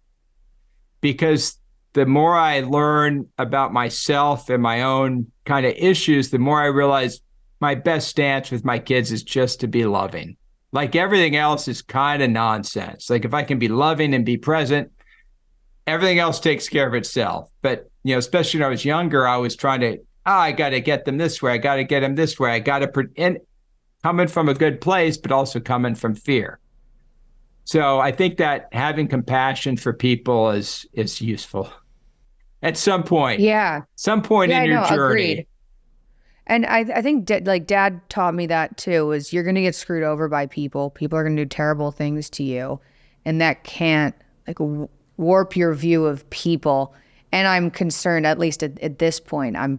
because the more I learn about myself and my own kind of issues, the more I realize my best stance with my kids is just to be loving. Like everything else is kind of nonsense. Like if I can be loving and be present, everything else takes care of itself. But, especially when I was younger, I was trying to, I got to get them this way. I got to get them this way. I got to, and coming from a good place, but also coming from fear. So I think that having compassion for people is useful at some point. Yeah. Some point in your journey. Agreed. And I think Dad taught me that too, is you're going to get screwed over by people. People are going to do terrible things to you. And that can't warp your view of people. And I'm concerned, at least at this point, I'm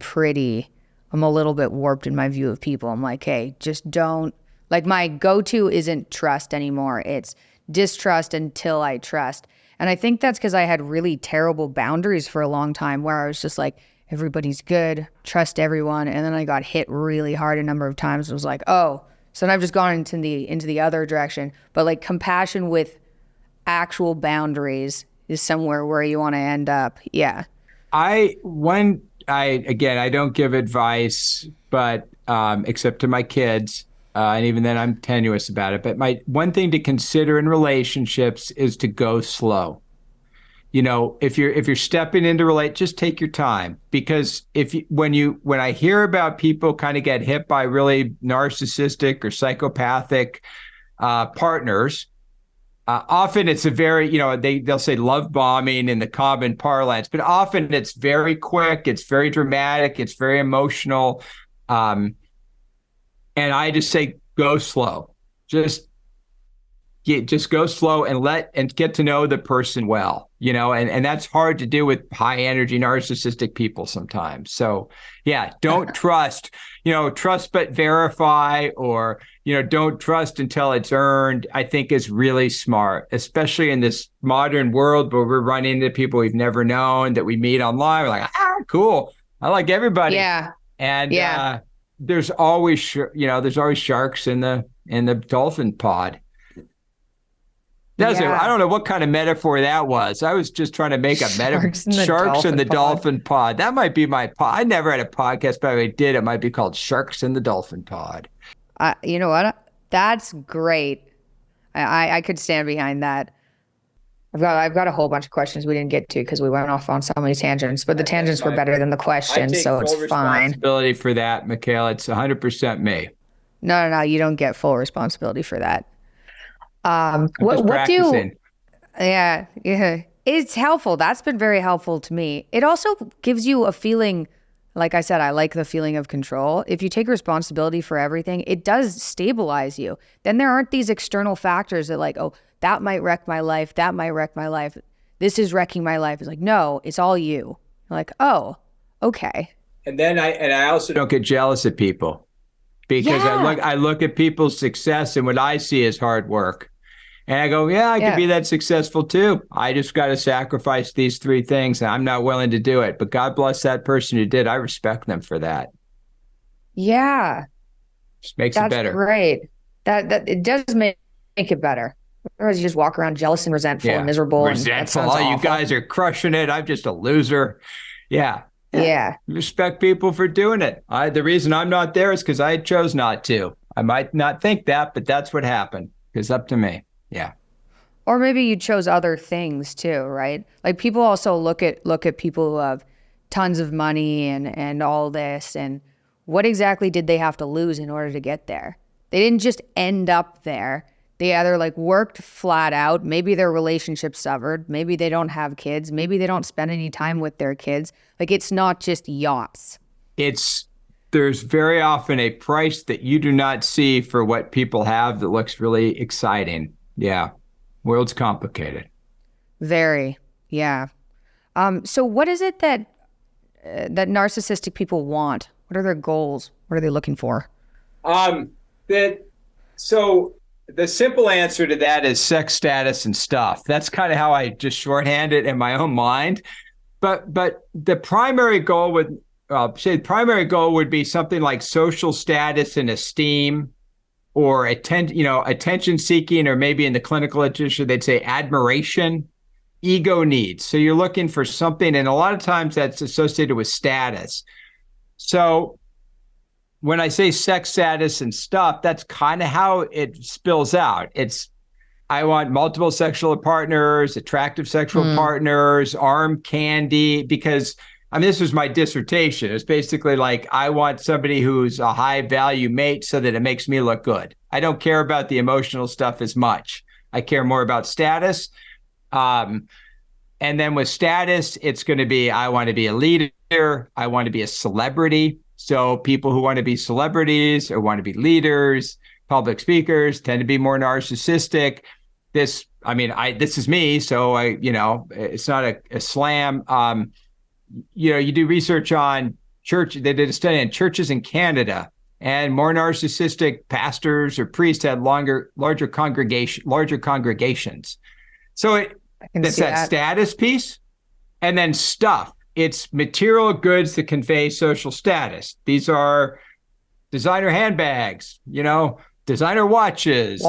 a little bit warped in my view of people. I'm like, hey, just don't, my go-to isn't trust anymore. It's distrust until I trust. And I think that's because I had really terrible boundaries for a long time, where I was just like, everybody's good, trust everyone. And then I got hit really hard a number of times. It was like, oh, so then I've just gone into the other direction. But compassion with actual boundaries is somewhere where you want to end up. Yeah. I don't give advice, but except to my kids, and even then I'm tenuous about it. But one thing to consider in relationships is to go slow. if you're stepping into just take your time, because when I hear about people kind of get hit by really narcissistic or psychopathic partners, often it's a very, they'll say love bombing in the common parlance, but often it's very quick, it's very dramatic, it's very emotional. And I just say, go slow. Just go slow and get to know the person well, and that's hard to do with high energy narcissistic people sometimes. So yeah, don't trust, trust but verify, or, don't trust until it's earned, I think is really smart, especially in this modern world where we're running into people we've never known that we meet online. We're like, cool. I like everybody. Yeah. And there's always sharks in the dolphin pod. I don't know what kind of metaphor that was. I was just trying to make a metaphor. Sharks in the dolphin pod. That might be my pod. I never had a podcast, but if I did, it might be called Sharks in the Dolphin Pod. You know what? That's great. I could stand behind that. I've got a whole bunch of questions we didn't get to because we went off on so many tangents, but the tangents were better than the questions, so it's fine. Responsibility for that, Mikhaila. It's 100% me. No, you don't get full responsibility for that. Yeah, it's helpful. That's been very helpful to me. It also gives you a feeling, like I said, I like the feeling of control. If you take responsibility for everything, it does stabilize you. Then there aren't these external factors that that might wreck my life. That might wreck my life. This is wrecking my life. It's like, no, it's all you. You're like, oh, okay. And then I also don't get jealous of people, because I look at people's success and what I see as hard work. And I go, I could be that successful too. I just got to sacrifice these 3 things, and I'm not willing to do it. But God bless that person who did. I respect them for that. Yeah. Just makes it better. That's great. That it does make it better. Otherwise you just walk around jealous and resentful and miserable. Resentful. You guys are crushing it. I'm just a loser. Yeah. Respect people for doing it. The reason I'm not there is because I chose not to. I might not think that, but that's what happened. It's up to me. Yeah. Or maybe you chose other things too, right? Like people also look at people who have tons of money and all this, and what exactly did they have to lose in order to get there? They didn't just end up there. They either worked flat out. Maybe their relationship suffered. Maybe they don't have kids. Maybe they don't spend any time with their kids. It's not just yachts. There's very often a price that you do not see for what people have that looks really exciting. Yeah. World's complicated. Very. Yeah. So what is it that narcissistic people want? What are their goals? What are they looking for? So the simple answer to that is sex, status, and stuff. That's kind of how I just shorthand it in my own mind. But the primary goal would be something like social status and esteem, or attention seeking, or maybe in the clinical literature they'd say admiration, ego needs. So you're looking for something, and a lot of times that's associated with status. So when I say sex, status, and stuff, that's kind of how it spills out. I want multiple sexual partners, attractive sexual partners, arm candy, because this was my dissertation. It's basically I want somebody who's a high value mate so that it makes me look good. I don't care about the emotional stuff as much. I care more about status. And then with status, it's going to be, I want to be a leader. I want to be a celebrity. So people who want to be celebrities or want to be leaders, public speakers, tend to be more narcissistic. This is me. So it's not a slam. You do research on church. They did a study on churches in Canada, and more narcissistic pastors or priests had larger congregations. So it's that status piece, and then stuff. It's material goods that convey social status. These are designer handbags, designer watches,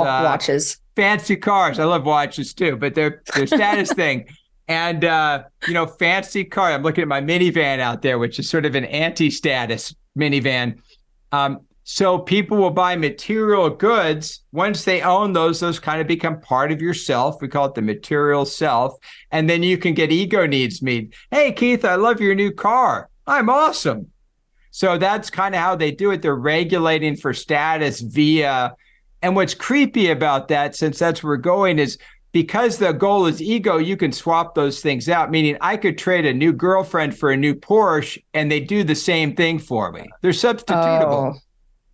fancy cars. I love watches too, but they're status thing. And, fancy car. I'm looking at my minivan out there, which is sort of an anti-status minivan. So people will buy material goods. Once they own those kind of become part of yourself. We call it the material self. And then you can get ego needs met. Hey, Keith, I love your new car. I'm awesome. So that's kind of how they do it. They're regulating for status via, and what's creepy about that, since that's where we're going, is because the goal is ego, you can swap those things out, meaning I could trade a new girlfriend for a new Porsche and they do the same thing for me. They're substitutable.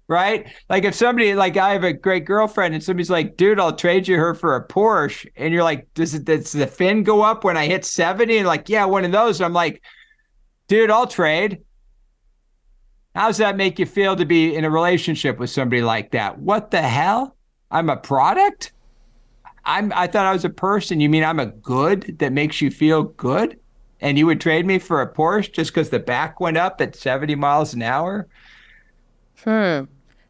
Right? Like if somebody, like I have a great girlfriend and somebody's like, dude, I'll trade you her for a Porsche. And you're like, does the fin go up when I hit 70? And like, yeah, one of those. I'm like, dude, I'll trade. How does that make you feel to be in a relationship with somebody like that? What the hell? I'm a product? I thought I was a person. You mean I'm a good that makes you feel good? And you would trade me for a Porsche just because the back went up at 70 miles an hour?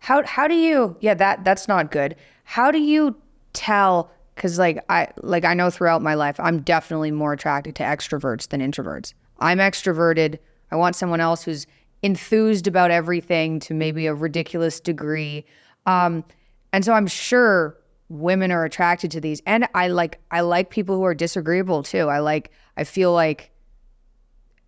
How do you, that's not good. How do you tell, because I know throughout my life, I'm definitely more attracted to extroverts than introverts. I'm extroverted. I want someone else who's enthused about everything to maybe a ridiculous degree. And so I'm sure women are attracted to these. And I like people who are disagreeable too. I feel like,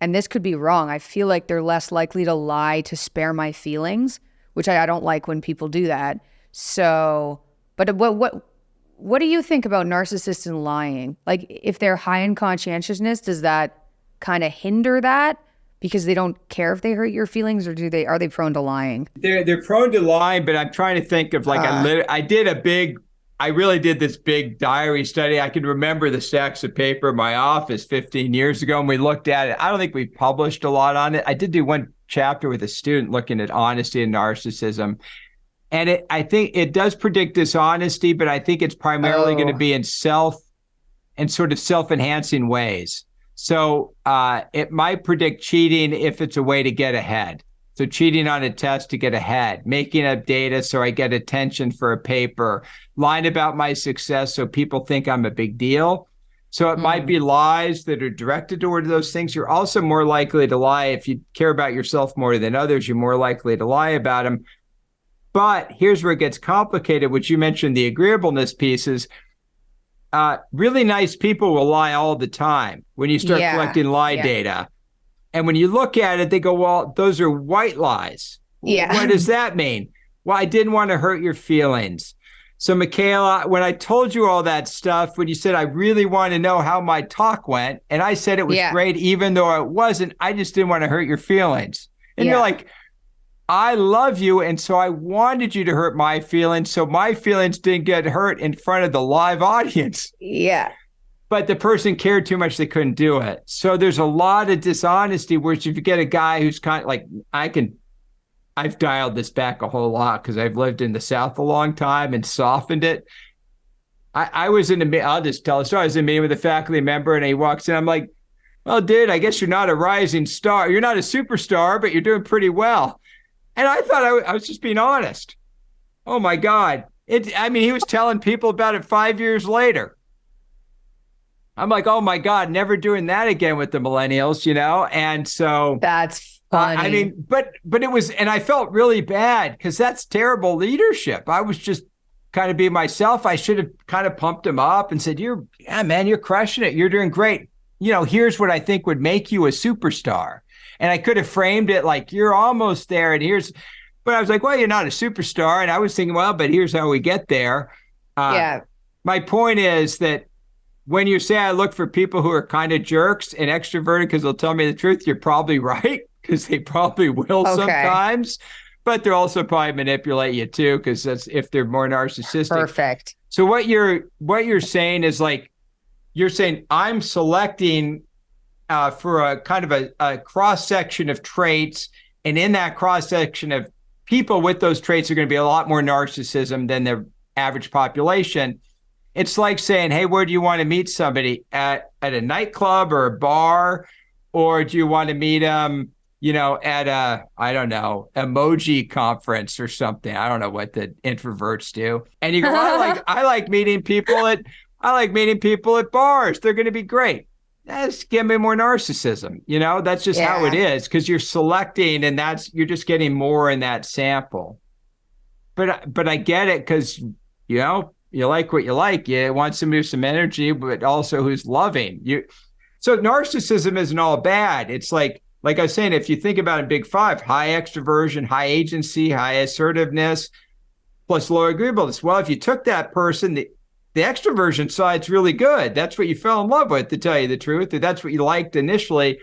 and this could be wrong, I feel like they're less likely to lie to spare my feelings, which I don't like when people do that. So, but what do you think about narcissists and lying? Like if they're high in conscientiousness, does that kind of hinder that? Because they don't care if they hurt your feelings, or are they prone to lying? They're prone to lying, but I'm trying to think of like I really did this big diary study. I can remember the stacks of paper in my office 15 years ago, and we looked at it. I don't think we published a lot on it. I did do one chapter with a student looking at honesty and narcissism. And I think it does predict dishonesty, but I think it's primarily going to be in sort of self-enhancing ways. So it might predict cheating if it's a way to get ahead. So cheating on a test to get ahead, making up data so I get attention for a paper, lying about my success so people think I'm a big deal. So it might be lies that are directed toward those things. You're also more likely to lie if you care about yourself more than others. You're more likely to lie about them. But here's where it gets complicated, which you mentioned, the agreeableness pieces. Really nice people will lie all the time when you start collecting lie data. And when you look at it, they go, well, those are white lies. Yeah. What does that mean? Well, I didn't want to hurt your feelings. So, Mikhaila, when I told you all that stuff, when you said, I really want to know how my talk went, and I said it was great, even though it wasn't, I just didn't want to hurt your feelings. And you're like, I love you, and so I wanted you to hurt my feelings, so my feelings didn't get hurt in front of the live audience. Yeah. But the person cared too much, they couldn't do it. So there's a lot of dishonesty, which if you get a guy who's kind of like, I've dialed this back a whole lot because I've lived in the South a long time and softened it. I was in a, I'll just tell a story. I was in a meeting with a faculty member and he walks in. I'm like, well, dude, I guess you're not a rising star. You're not a superstar, but you're doing pretty well. And I thought I was just being honest. Oh my God. He was telling people about it 5 years later. I'm like, oh my God, never doing that again with the millennials, And so that's funny. But it was, and I felt really bad because that's terrible leadership. I was just kind of being myself. I should have kind of pumped him up and said, you're crushing it. You're doing great. Here's what I think would make you a superstar. And I could have framed it like, you're almost there. But I was like, well, you're not a superstar. And I was thinking, well, but here's how we get there. My point is that when you say I look for people who are kind of jerks and extroverted because they'll tell me the truth, you're probably right because they probably will sometimes, but they'll also probably manipulate you too because that's if they're more narcissistic. Perfect. So what you're saying is like, you're saying I'm selecting for a kind of a cross section of traits, and in that cross section of people with those traits are going to be a lot more narcissism than the average population. It's like saying, hey, where do you want to meet somebody? At a nightclub or a bar? Or do you want to meet them, at a, I don't know, emoji conference or something? I don't know what the introverts do. And you go, I like meeting people at bars. They're going to be great. That's give me more narcissism. That's just how it is because you're selecting and you're just getting more in that sample. but I get it because, you like what you like. You want somebody with some energy, but also who's loving. So narcissism isn't all bad. It's like I was saying, if you think about it, big five, high extroversion, high agency, high assertiveness, plus low agreeableness. Well, if you took that person, the extroversion side's really good. That's what you fell in love with, to tell you the truth. That's what you liked initially.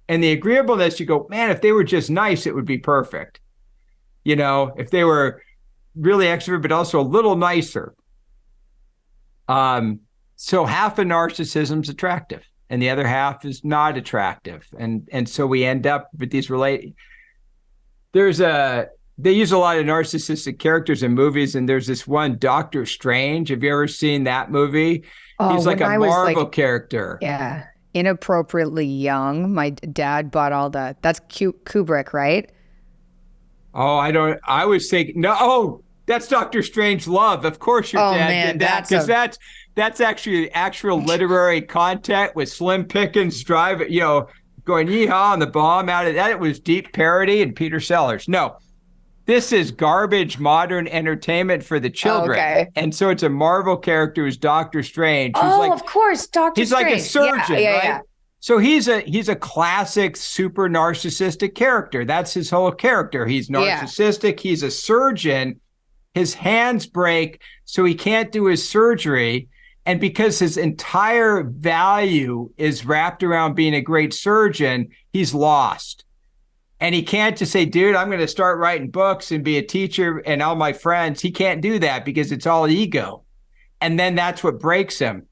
And the agreeableness, you go, man, if they were just nice, it would be perfect. If they were really extrovert, but also a little nicer. So half of narcissism's attractive and the other half is not attractive. And so we end up with these they use a lot of narcissistic characters in movies, and there's this one, Doctor Strange. Have you ever seen that movie? He's like a Marvel character. Yeah. Inappropriately young. My dad bought that's Kubrick, right? Oh, I was thinking, no, that's Doctor Strange Love. Of course your dad did that, because that's actually actual literary content with Slim Pickens driving, going yeehaw on the bomb out of that. It was deep parody and Peter Sellers. No, this is garbage modern entertainment for the children. Okay. And so it's a Marvel character who's Doctor Strange. Of course, Doctor Strange. He's like a surgeon, right? Yeah. So he's a classic super narcissistic character. That's his whole character. He's narcissistic. He's a surgeon. His hands break, so he can't do his surgery. And because his entire value is wrapped around being a great surgeon, he's lost. And he can't just say, dude, I'm going to start writing books and be a teacher and all my friends. He can't do that because it's all ego. And then that's what breaks him.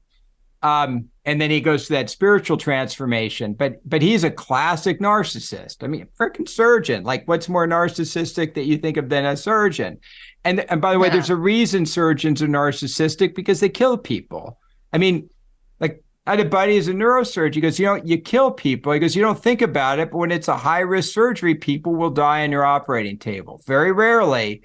And then he goes to that spiritual transformation. But he's a classic narcissist. I mean, freaking surgeon. Like, what's more narcissistic that you think of than a surgeon? And by the way, there's a reason surgeons are narcissistic, because they kill people. I mean, like, I had a buddy who's a neurosurgeon. He goes, you kill people. He goes, you don't think about it, but when it's a high-risk surgery, people will die on your operating table. Very rarely.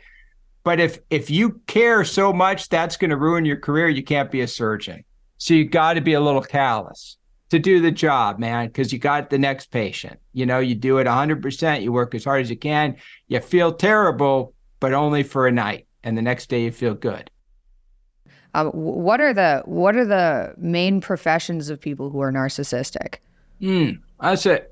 But if you care so much, that's going to ruin your career. You can't be a surgeon. So you got to be a little callous to do the job, man, because you got the next patient. You do it 100%. You work as hard as you can. You feel terrible, but only for a night. And the next day you feel good. What are the main professions of people who are narcissistic? That's a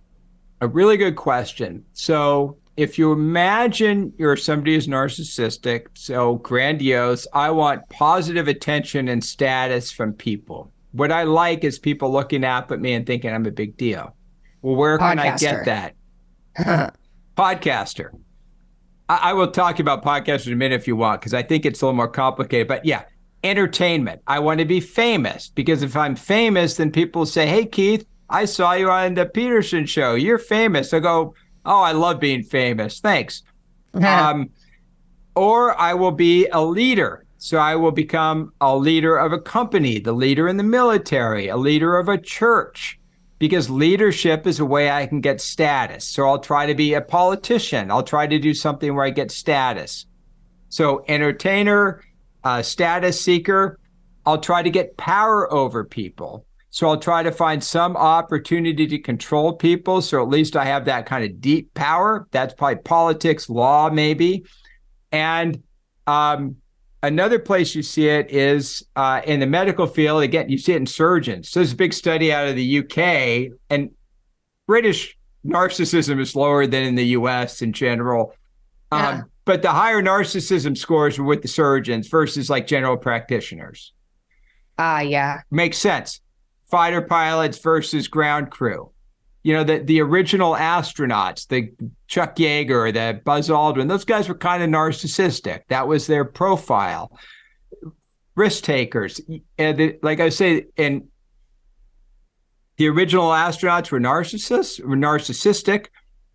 really good question. So if you imagine you're somebody who's narcissistic, so grandiose, I want positive attention and status from people. What I like is people looking up at me and thinking I'm a big deal. Well, where can I get that? Podcaster. I will talk about podcasters in a minute if you want, because I think it's a little more complicated. But yeah, entertainment. I want to be famous, because if I'm famous, then people say, hey, Keith, I saw you on the Peterson show. You're famous. I go, oh, I love being famous. Thanks. Or I will be a leader. So I will become a leader of a company, the leader in the military, a leader of a church, because leadership is a way I can get status. So I'll try to be a politician. I'll try to do something where I get status. So entertainer, status seeker, I'll try to get power over people. So I'll try to find some opportunity to control people. So at least I have that kind of deep power. That's probably politics, law, maybe. And another place you see it is in the medical field. Again, you see it in surgeons. So there's a big study out of the UK, and British narcissism is lower than in the US in general. But the higher narcissism scores were with the surgeons versus like general practitioners. Yeah. Makes sense. Fighter pilots versus ground crew. The original astronauts, the Chuck Yeager, the Buzz Aldrin, those guys were kind of narcissistic. That was their profile. Risk takers. Like I say, and the original astronauts were narcissistic.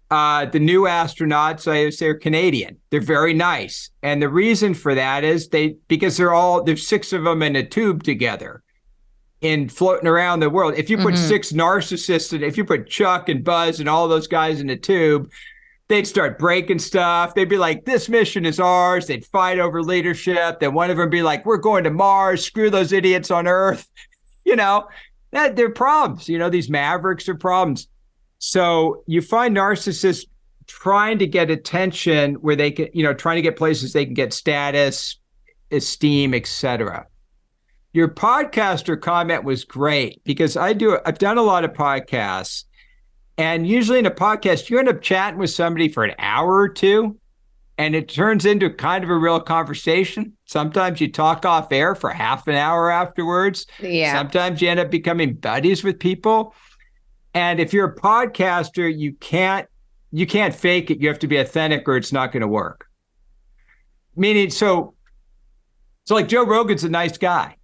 The new astronauts, I would say, are Canadian. They're very nice. And the reason for that is because there's 6 of them in a tube together and floating around the world. If you put 6 narcissists, if you put Chuck and Buzz and all those guys in a tube, they'd start breaking stuff. They'd be like, this mission is ours. They'd fight over leadership. Then one of them would be like, we're going to Mars. Screw those idiots on Earth. They're problems. These mavericks are problems. So you find narcissists trying to get attention where they can, trying to get places they can get status, esteem, etc. Your podcaster comment was great because I've done a lot of podcasts, and usually in a podcast, you end up chatting with somebody for an hour or two, and it turns into kind of a real conversation. Sometimes you talk off air for half an hour afterwards. Yeah. Sometimes you end up becoming buddies with people. And if you're a podcaster, you can't fake it. You have to be authentic or it's not going to work. Meaning, so like Joe Rogan's a nice guy.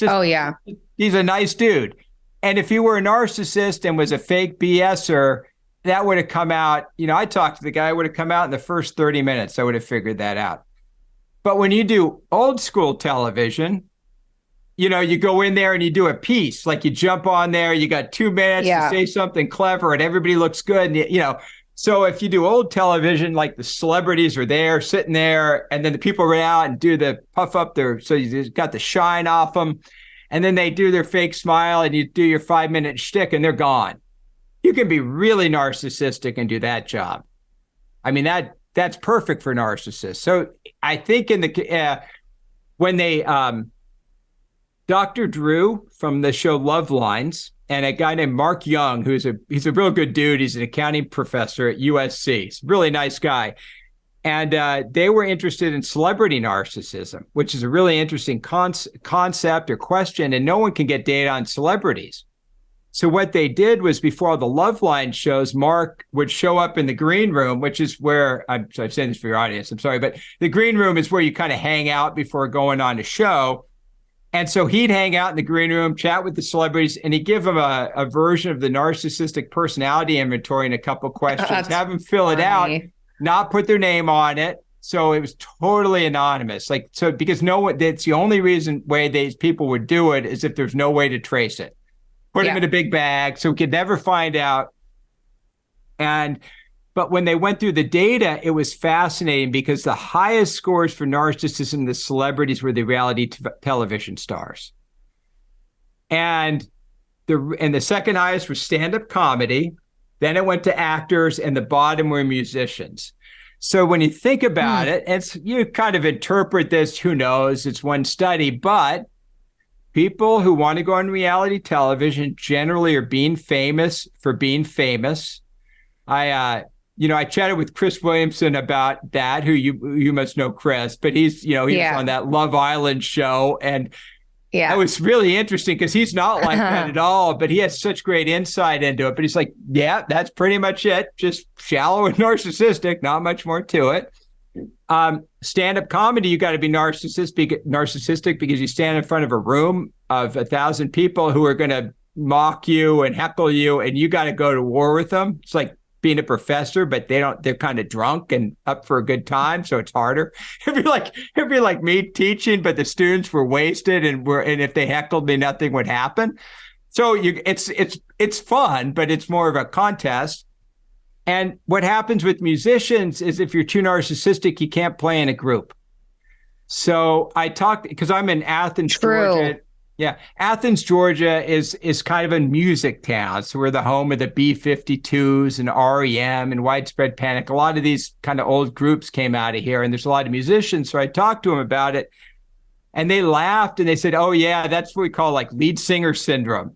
Oh, yeah. He's a nice dude. And if he were a narcissist and was a fake BSer, that would have come out. I talked to the guy, would have come out in the first 30 minutes. I would have figured that out. But when you do old school television, you go in there and you do a piece, like you jump on there, you got 2 minutes to say something clever and everybody looks good. And, so if you do old television, like the celebrities are there sitting there and then the people run out and do the puff up so you got the shine off them. And then they do their fake smile and you do your 5-minute shtick and they're gone. You can be really narcissistic and do that job. I mean, that's perfect for narcissists. So I think when they, Dr. Drew from the show Love Lines and a guy named Mark Young, he's a real good dude. He's an accounting professor at USC. He's a really nice guy. And they were interested in celebrity narcissism, which is a really interesting concept or question, and no one can get data on celebrities. So what they did was before all the Love Line shows, Mark would show up in the green room, which is where, I'm saying this for your audience, I'm sorry, but the green room is where you kind of hang out before going on a show. And so he'd hang out in the green room, chat with the celebrities, and he'd give them a version of the narcissistic personality inventory and a couple questions, have them fill it out, not put their name on it. So it was totally anonymous. Because that's the only way these people would do it is if there's no way to trace it. Put them in a big bag so we could never find out. But when they went through the data, it was fascinating because the highest scores for narcissism, the celebrities were the reality television stars. And the second highest was stand-up comedy. Then it went to actors, and the bottom were musicians. So when you think about it, you kind of interpret this, who knows, it's one study, but people who want to go on reality television generally are being famous for being famous. I chatted with Chris Williamson about that, who you must know Chris, but he was on that Love Island show. And it was really interesting because he's not like that at all, but he has such great insight into it. But he's like, yeah, that's pretty much it. Just shallow and narcissistic, not much more to it. Stand-up comedy, you got to be narcissistic because you stand in front of a room of 1,000 people who are going to mock you and heckle you, and you got to go to war with them. It's like being a professor, but they're kind of drunk and up for a good time, so it's harder. It'd be like me teaching, but the students were wasted and if they heckled me, nothing would happen. So it's fun, but it's more of a contest. And what happens with musicians is if you're too narcissistic, you can't play in a group. So I talked, because I'm in Athens, Georgia. Yeah, Athens, Georgia is kind of a music town. So we're the home of the B-52s and REM and Widespread Panic. A lot of these kind of old groups came out of here, and there's a lot of musicians. So I talked to them about it, and they laughed, and they said, oh, yeah, that's what we call like lead singer syndrome.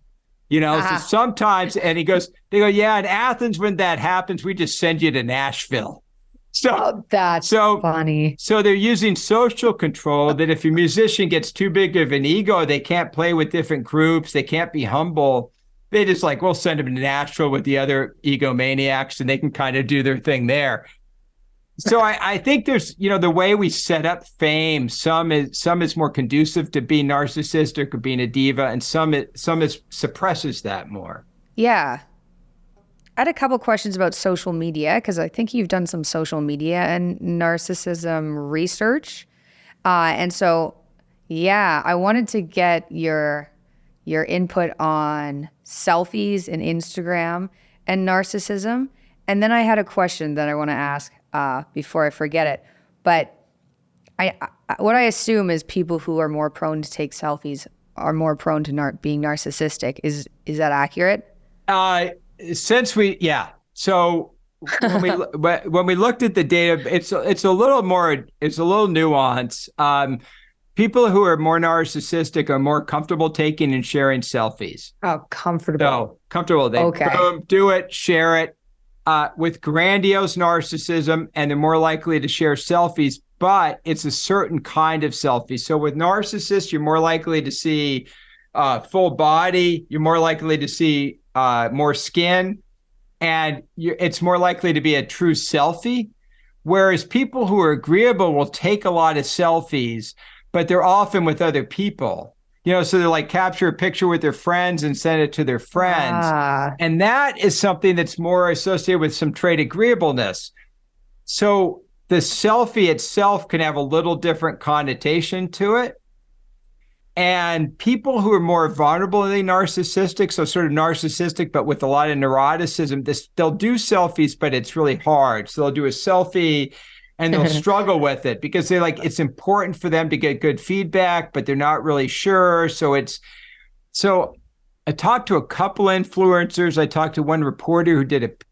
So sometimes, and they go, yeah, in Athens, when that happens, we just send you to Nashville. So that's funny. So they're using social control that if a musician gets too big of an ego, they can't play with different groups, they can't be humble. They just we'll send them to Nashville with the other egomaniacs and they can kind of do their thing there. So I think there's, the way we set up fame, some is more conducive to being narcissistic or being a diva, and some suppresses that more. Yeah. I had a couple questions about social media because I think you've done some social media and narcissism research. And so, I wanted to get your input on selfies and Instagram and narcissism. And then I had a question that I want to ask before I forget it. But what I assume is people who are more prone to take selfies are more prone to being narcissistic. Is that accurate? So when we looked at the data, it's a little nuanced. People who are more narcissistic are more comfortable taking and sharing selfies. Oh, comfortable. So comfortable. They boom, do it, share it. With grandiose narcissism, and they're more likely to share selfies, but it's a certain kind of selfie. So with narcissists, you're more likely to see full body. You're more likely to see more skin, and it's more likely to be a true selfie. Whereas people who are agreeable will take a lot of selfies, but they're often with other people. So they like capture a picture with their friends and send it to their friends. And that is something that's more associated with some trait agreeableness. So the selfie itself can have a little different connotation to it. And people who are more vulnerably narcissistic, so sort of narcissistic, but with a lot of neuroticism, they'll do selfies, but it's really hard. So they'll do a selfie and they'll struggle with it because it's important for them to get good feedback, but they're not really sure. So I talked to a couple influencers. I talked to one reporter who did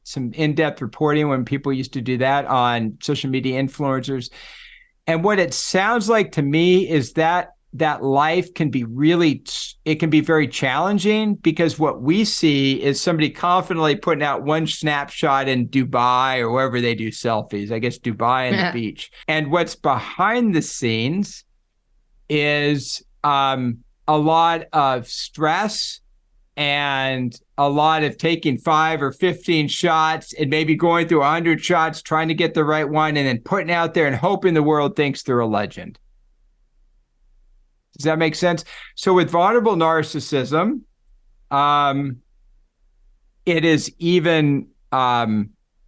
some in-depth reporting when people used to do that on social media influencers. And what it sounds like to me is that life can be very challenging, because what we see is somebody confidently putting out one snapshot in Dubai or wherever they do selfies, I guess Dubai and the beach. And what's behind the scenes is a lot of stress and a lot of taking 5 or 15 shots and maybe going through 100 shots, trying to get the right one, and then putting out there and hoping the world thinks they're a legend. Does that make sense? So with vulnerable narcissism, it is even,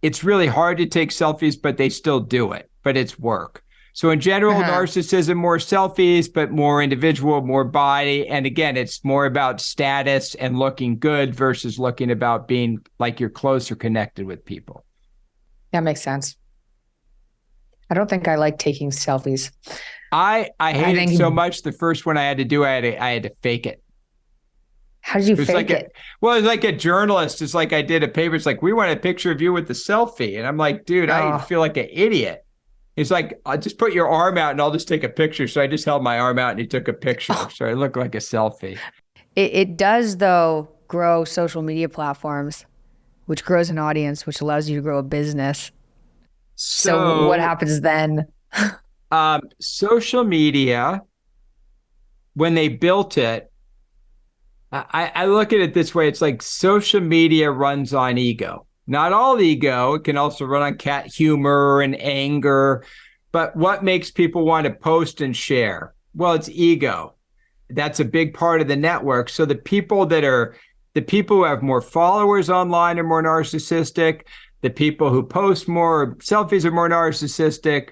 it's really hard to take selfies, but they still do it, but it's work. So in general, narcissism, more selfies, but more individual, more body. And again, it's more about status and looking good versus looking about being like you're close or connected with people. That makes sense. I don't think I like taking selfies. I hated it so much. The first one I had to do, I had to fake it. How did you fake it? Well, it's like a journalist. It's like I did a paper. It's like, we want a picture of you with the selfie. And I'm like, dude, I feel like an idiot. He's like, I'll just put your arm out and I'll just take a picture. So I just held my arm out and he took a picture. So I look like a selfie. It does, though, grow social media platforms, which grows an audience, which allows you to grow a business. So what happens then? Social media, when they built it, I look at it this way. It's like social media runs on ego. Not all ego. It can also run on cat humor and anger. But what makes people want to post and share? Well, it's ego. That's a big part of the network. So the people who have more followers online are more narcissistic. The people who post more selfies are more narcissistic.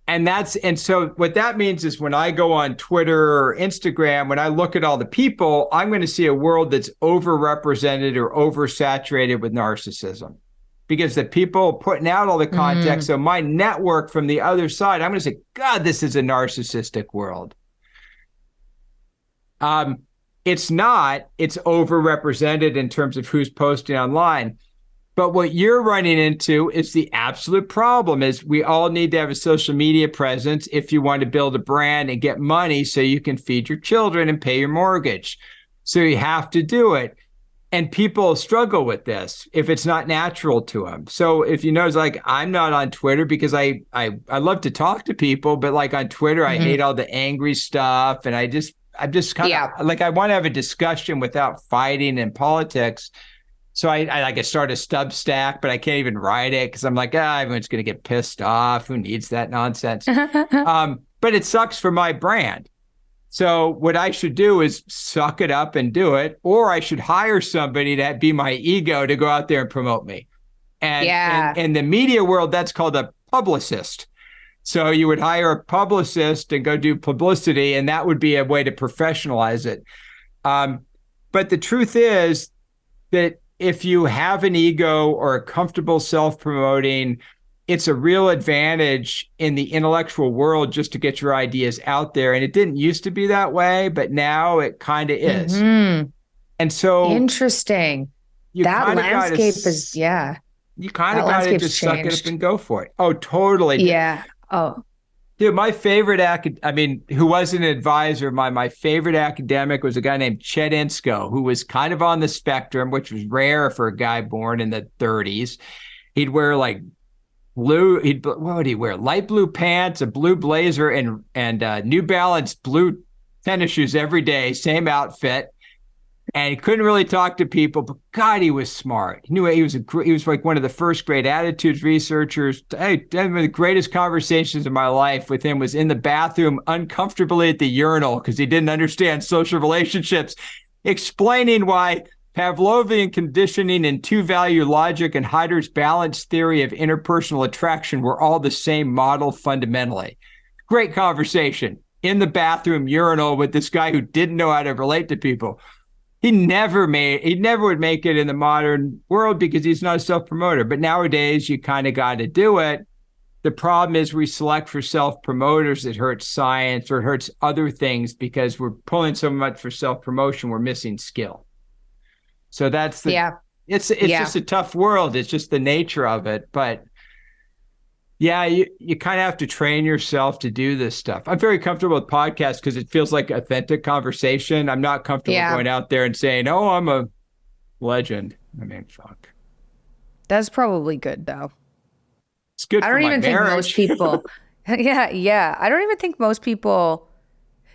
And so what that means is when I go on Twitter or Instagram, when I look at all the people, I'm going to see a world that's overrepresented or oversaturated with narcissism, because the people putting out all the content. So my network from the other side, I'm going to say, God, this is a narcissistic world. It's not, it's overrepresented in terms of who's posting online. But what you're running into is the absolute problem is we all need to have a social media presence if you want to build a brand and get money so you can feed your children and pay your mortgage. So you have to do it. And people struggle with this if it's not natural to them. So if you notice, like, I'm not on Twitter because I love to talk to people, but like on Twitter, I hate all the angry stuff. And I'm just kind of like, I want to have a discussion without fighting in politics. So I start a Substack, but I can't even write it because I'm like, everyone's going to get pissed off. Who needs that nonsense? But it sucks for my brand. So what I should do is suck it up and do it, or I should hire somebody to be my ego to go out there and promote me. And in the media world, that's called a publicist. So you would hire a publicist and go do publicity, and that would be a way to professionalize it. But the truth is that if you have an ego or a comfortable self-promoting, it's a real advantage in the intellectual world just to get your ideas out there. And it didn't used to be that way, but now it kind of is. And so interesting. you That kind of got landscape to, is, yeah. you kind That of got to landscape's just suck it changed. up and go for it. Oh, totally. Yeah. Oh, Dude, my favorite who was an advisor of mine, my favorite academic was a guy named Chet Insko, who was kind of on the spectrum, which was rare for a guy born in the 30s. He'd wear like what would he wear? Light blue pants, a blue blazer, and New Balance blue tennis shoes every day, same outfit. And he couldn't really talk to people, but God, he was smart. He knew he was like one of the first great attitudes researchers. One of the greatest conversations of my life with him was in the bathroom, uncomfortably at the urinal because he didn't understand social relationships, explaining why Pavlovian conditioning and two-value logic and Heider's balance theory of interpersonal attraction were all the same model fundamentally. Great conversation in the bathroom urinal with this guy who didn't know how to relate to people. He never would make it in the modern world because he's not a self-promoter. But nowadays, you kind of got to do it. The problem is we select for self-promoters. It hurts science or it hurts other things because we're pulling so much for self-promotion. We're missing skill. So that's it's just a tough world. It's just the nature of it. But yeah, you kind of have to train yourself to do this stuff. I'm very comfortable with podcasts because it feels like authentic conversation. I'm not comfortable going out there and saying, oh, I'm a legend. I mean, fuck. that's probably good though. It's good for my marriage. Think most people. Yeah. I don't even think most people.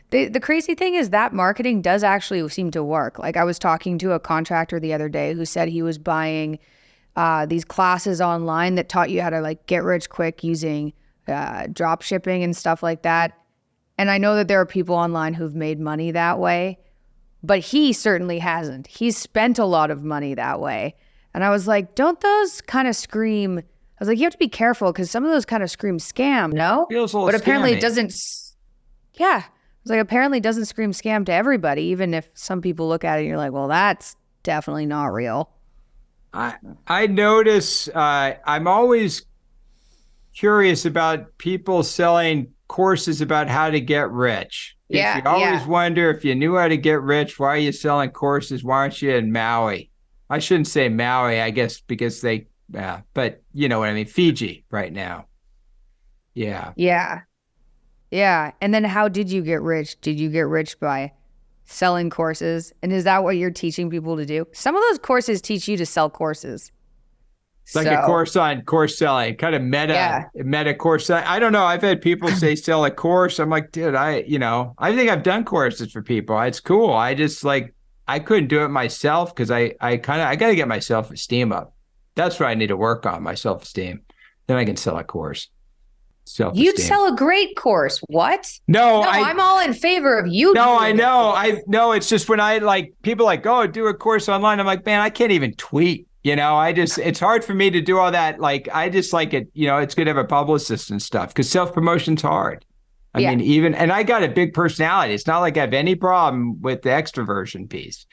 The crazy thing is that marketing does actually seem to work. Like I was talking to a contractor the other day who said he was buying these classes online that taught you how to like get rich quick using drop shipping and stuff like that. And I know that there are people online who've made money that way, but he certainly hasn't. He's spent a lot of money that way. And I was like, don't those kind of scream? I was like, you have to be careful because some of those kind of scream scam, no? Feels a little but apparently scammy. it doesn't. Yeah. It's like apparently it doesn't scream scam to everybody, even if some people look at it and you're like, well, that's definitely not real. I notice I'm always curious about people selling courses about how to get rich. Yeah, you always wonder if you knew how to get rich, why are you selling courses? Why aren't you in Maui? I shouldn't say Maui, I guess, because but you know what I mean? Fiji right now. Yeah. Yeah. And then how did you get rich? Did you get rich by selling courses? And is that what you're teaching people to do? Some of those courses teach you to sell courses. It's like a course on course selling, kind of meta course. I don't know. I've had people say sell a course. I'm like, dude, I think I've done courses for people. It's cool. I just I couldn't do it myself because I got to get my self-esteem up. That's what I need to work on, my self-esteem. Then I can sell a course. Self-esteem. You'd sell a great course. What? No, I'm all in favor of you. No, I know. It's just when people oh, do a course online. I'm like, man, I can't even tweet. It's hard for me to do all that. Like, I just like it. It's good to have a publicist and stuff because self-promotion's hard. I mean, and I got a big personality. It's not like I have any problem with the extroversion piece.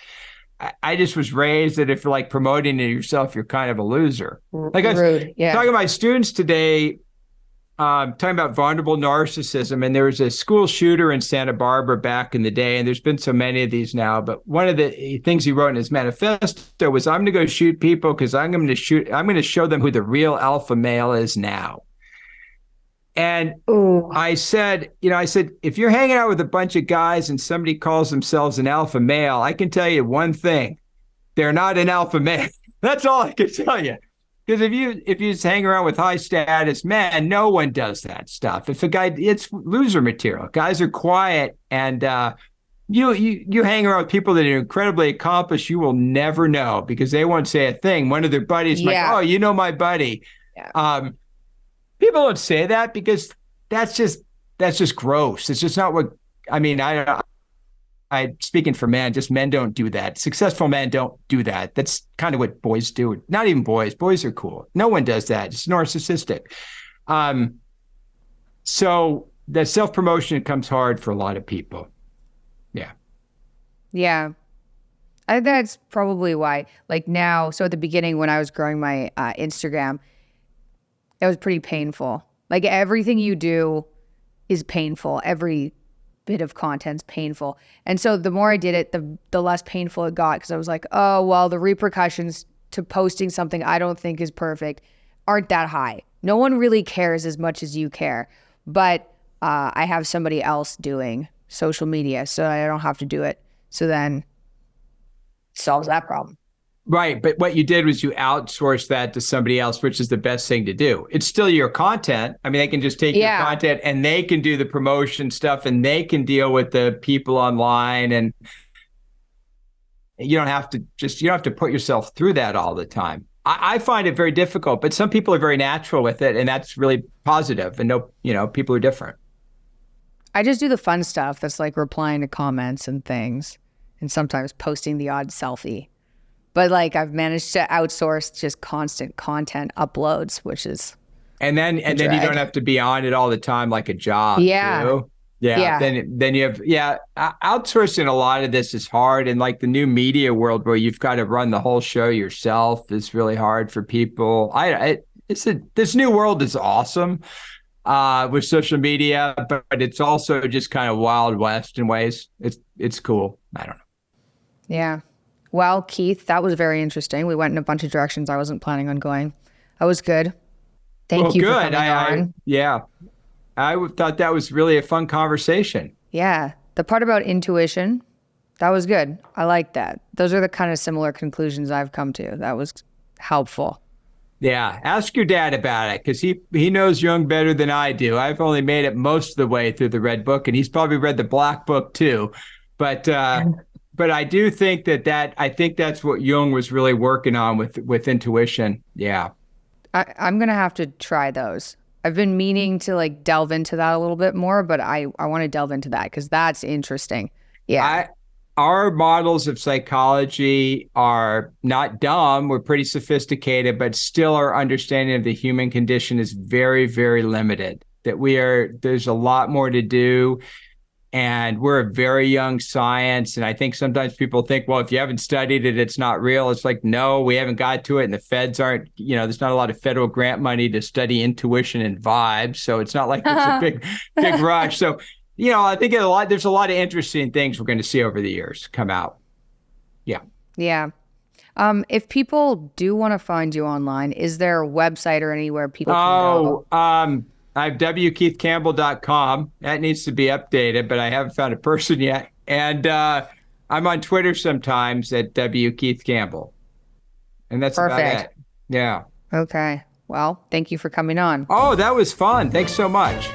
I just was raised that if you're promoting it yourself, you're kind of a loser. Like rude. Yeah. Talking to my students today, talking about vulnerable narcissism, and there was a school shooter in Santa Barbara back in the day, and there's been so many of these now, but one of the things he wrote in his manifesto was, I'm going to go shoot people because I'm going to show them who the real alpha male is now. And I said, if you're hanging out with a bunch of guys and somebody calls themselves an alpha male, I can tell you one thing, they're not an alpha male. That's all I can tell you. Because if you just hang around with high status men, no one does that stuff. If a guy, it's loser material. Guys are quiet, and you hang around with people that are incredibly accomplished, you will never know because they won't say a thing. One of their buddies like, oh, you know my buddy. Yeah. People don't say that because that's just gross. It's just not what I mean. I speaking for men, just men don't do that. Successful men don't do that. That's kind of what boys do. Not even boys. Boys are cool. No one does that. It's narcissistic. So the self-promotion comes hard for a lot of people. Yeah. Yeah. That's probably why. Now, so at the beginning when I was growing my Instagram, it was pretty painful. Everything you do is painful. Every bit of content's painful. And so the more I did it, the less painful it got because I was like, oh, well, the repercussions to posting something I don't think is perfect aren't that high. No one really cares as much as you care. But I have somebody else doing social media, so I don't have to do it. So then it solves that problem. Right. But what you did was you outsourced that to somebody else, which is the best thing to do. It's still your content. I mean, they can just take your content and they can do the promotion stuff and they can deal with the people online. And you don't have to put yourself through that all the time. I find it very difficult, but some people are very natural with it. And that's really positive. And people are different. I just do the fun stuff. That's like replying to comments and things and sometimes posting the odd selfie. But like I've managed to outsource just constant content uploads, which is and then you don't have to be on it all the time like a job. Yeah. Too. Yeah. Then you have outsourcing a lot of this is hard, and like the new media world where you've got to run the whole show yourself is really hard for people. This new world is awesome with social media, but it's also just kind of Wild West in ways. It's cool. I don't know. Yeah. Well, Keith, that was very interesting. We went in a bunch of directions I wasn't planning on going. That was good. Thank you for coming on. I thought that was really a fun conversation. Yeah. The part about intuition, that was good. I like that. Those are the kind of similar conclusions I've come to. That was helpful. Yeah. Ask your dad about it because he knows Jung better than I do. I've only made it most of the way through the Red Book, and he's probably read the Black Book too. But I do think I think that's what Jung was really working on with intuition. Yeah. I'm going to have to try those. I've been meaning to like delve into that a little bit more, but I want to delve into that because that's interesting. Yeah. Our models of psychology are not dumb. We're pretty sophisticated, but still our understanding of the human condition is very, very limited. There's a lot more to do. And we're a very young science. And I think sometimes people think, well, if you haven't studied it, it's not real. It's like, no, we haven't got to it. And the feds aren't, there's not a lot of federal grant money to study intuition and vibes. So it's not like it's a big rush. So, I think there's a lot of interesting things we're going to see over the years come out. Yeah. Yeah. If people do want to find you online, is there a website or anywhere people can go? I have wkeithcampbell.com. That needs to be updated, but I haven't found a person yet. And I'm on Twitter sometimes at wkeithcampbell. And that's perfect. About it. Yeah. Okay. Well, thank you for coming on. Oh, that was fun. Thanks so much.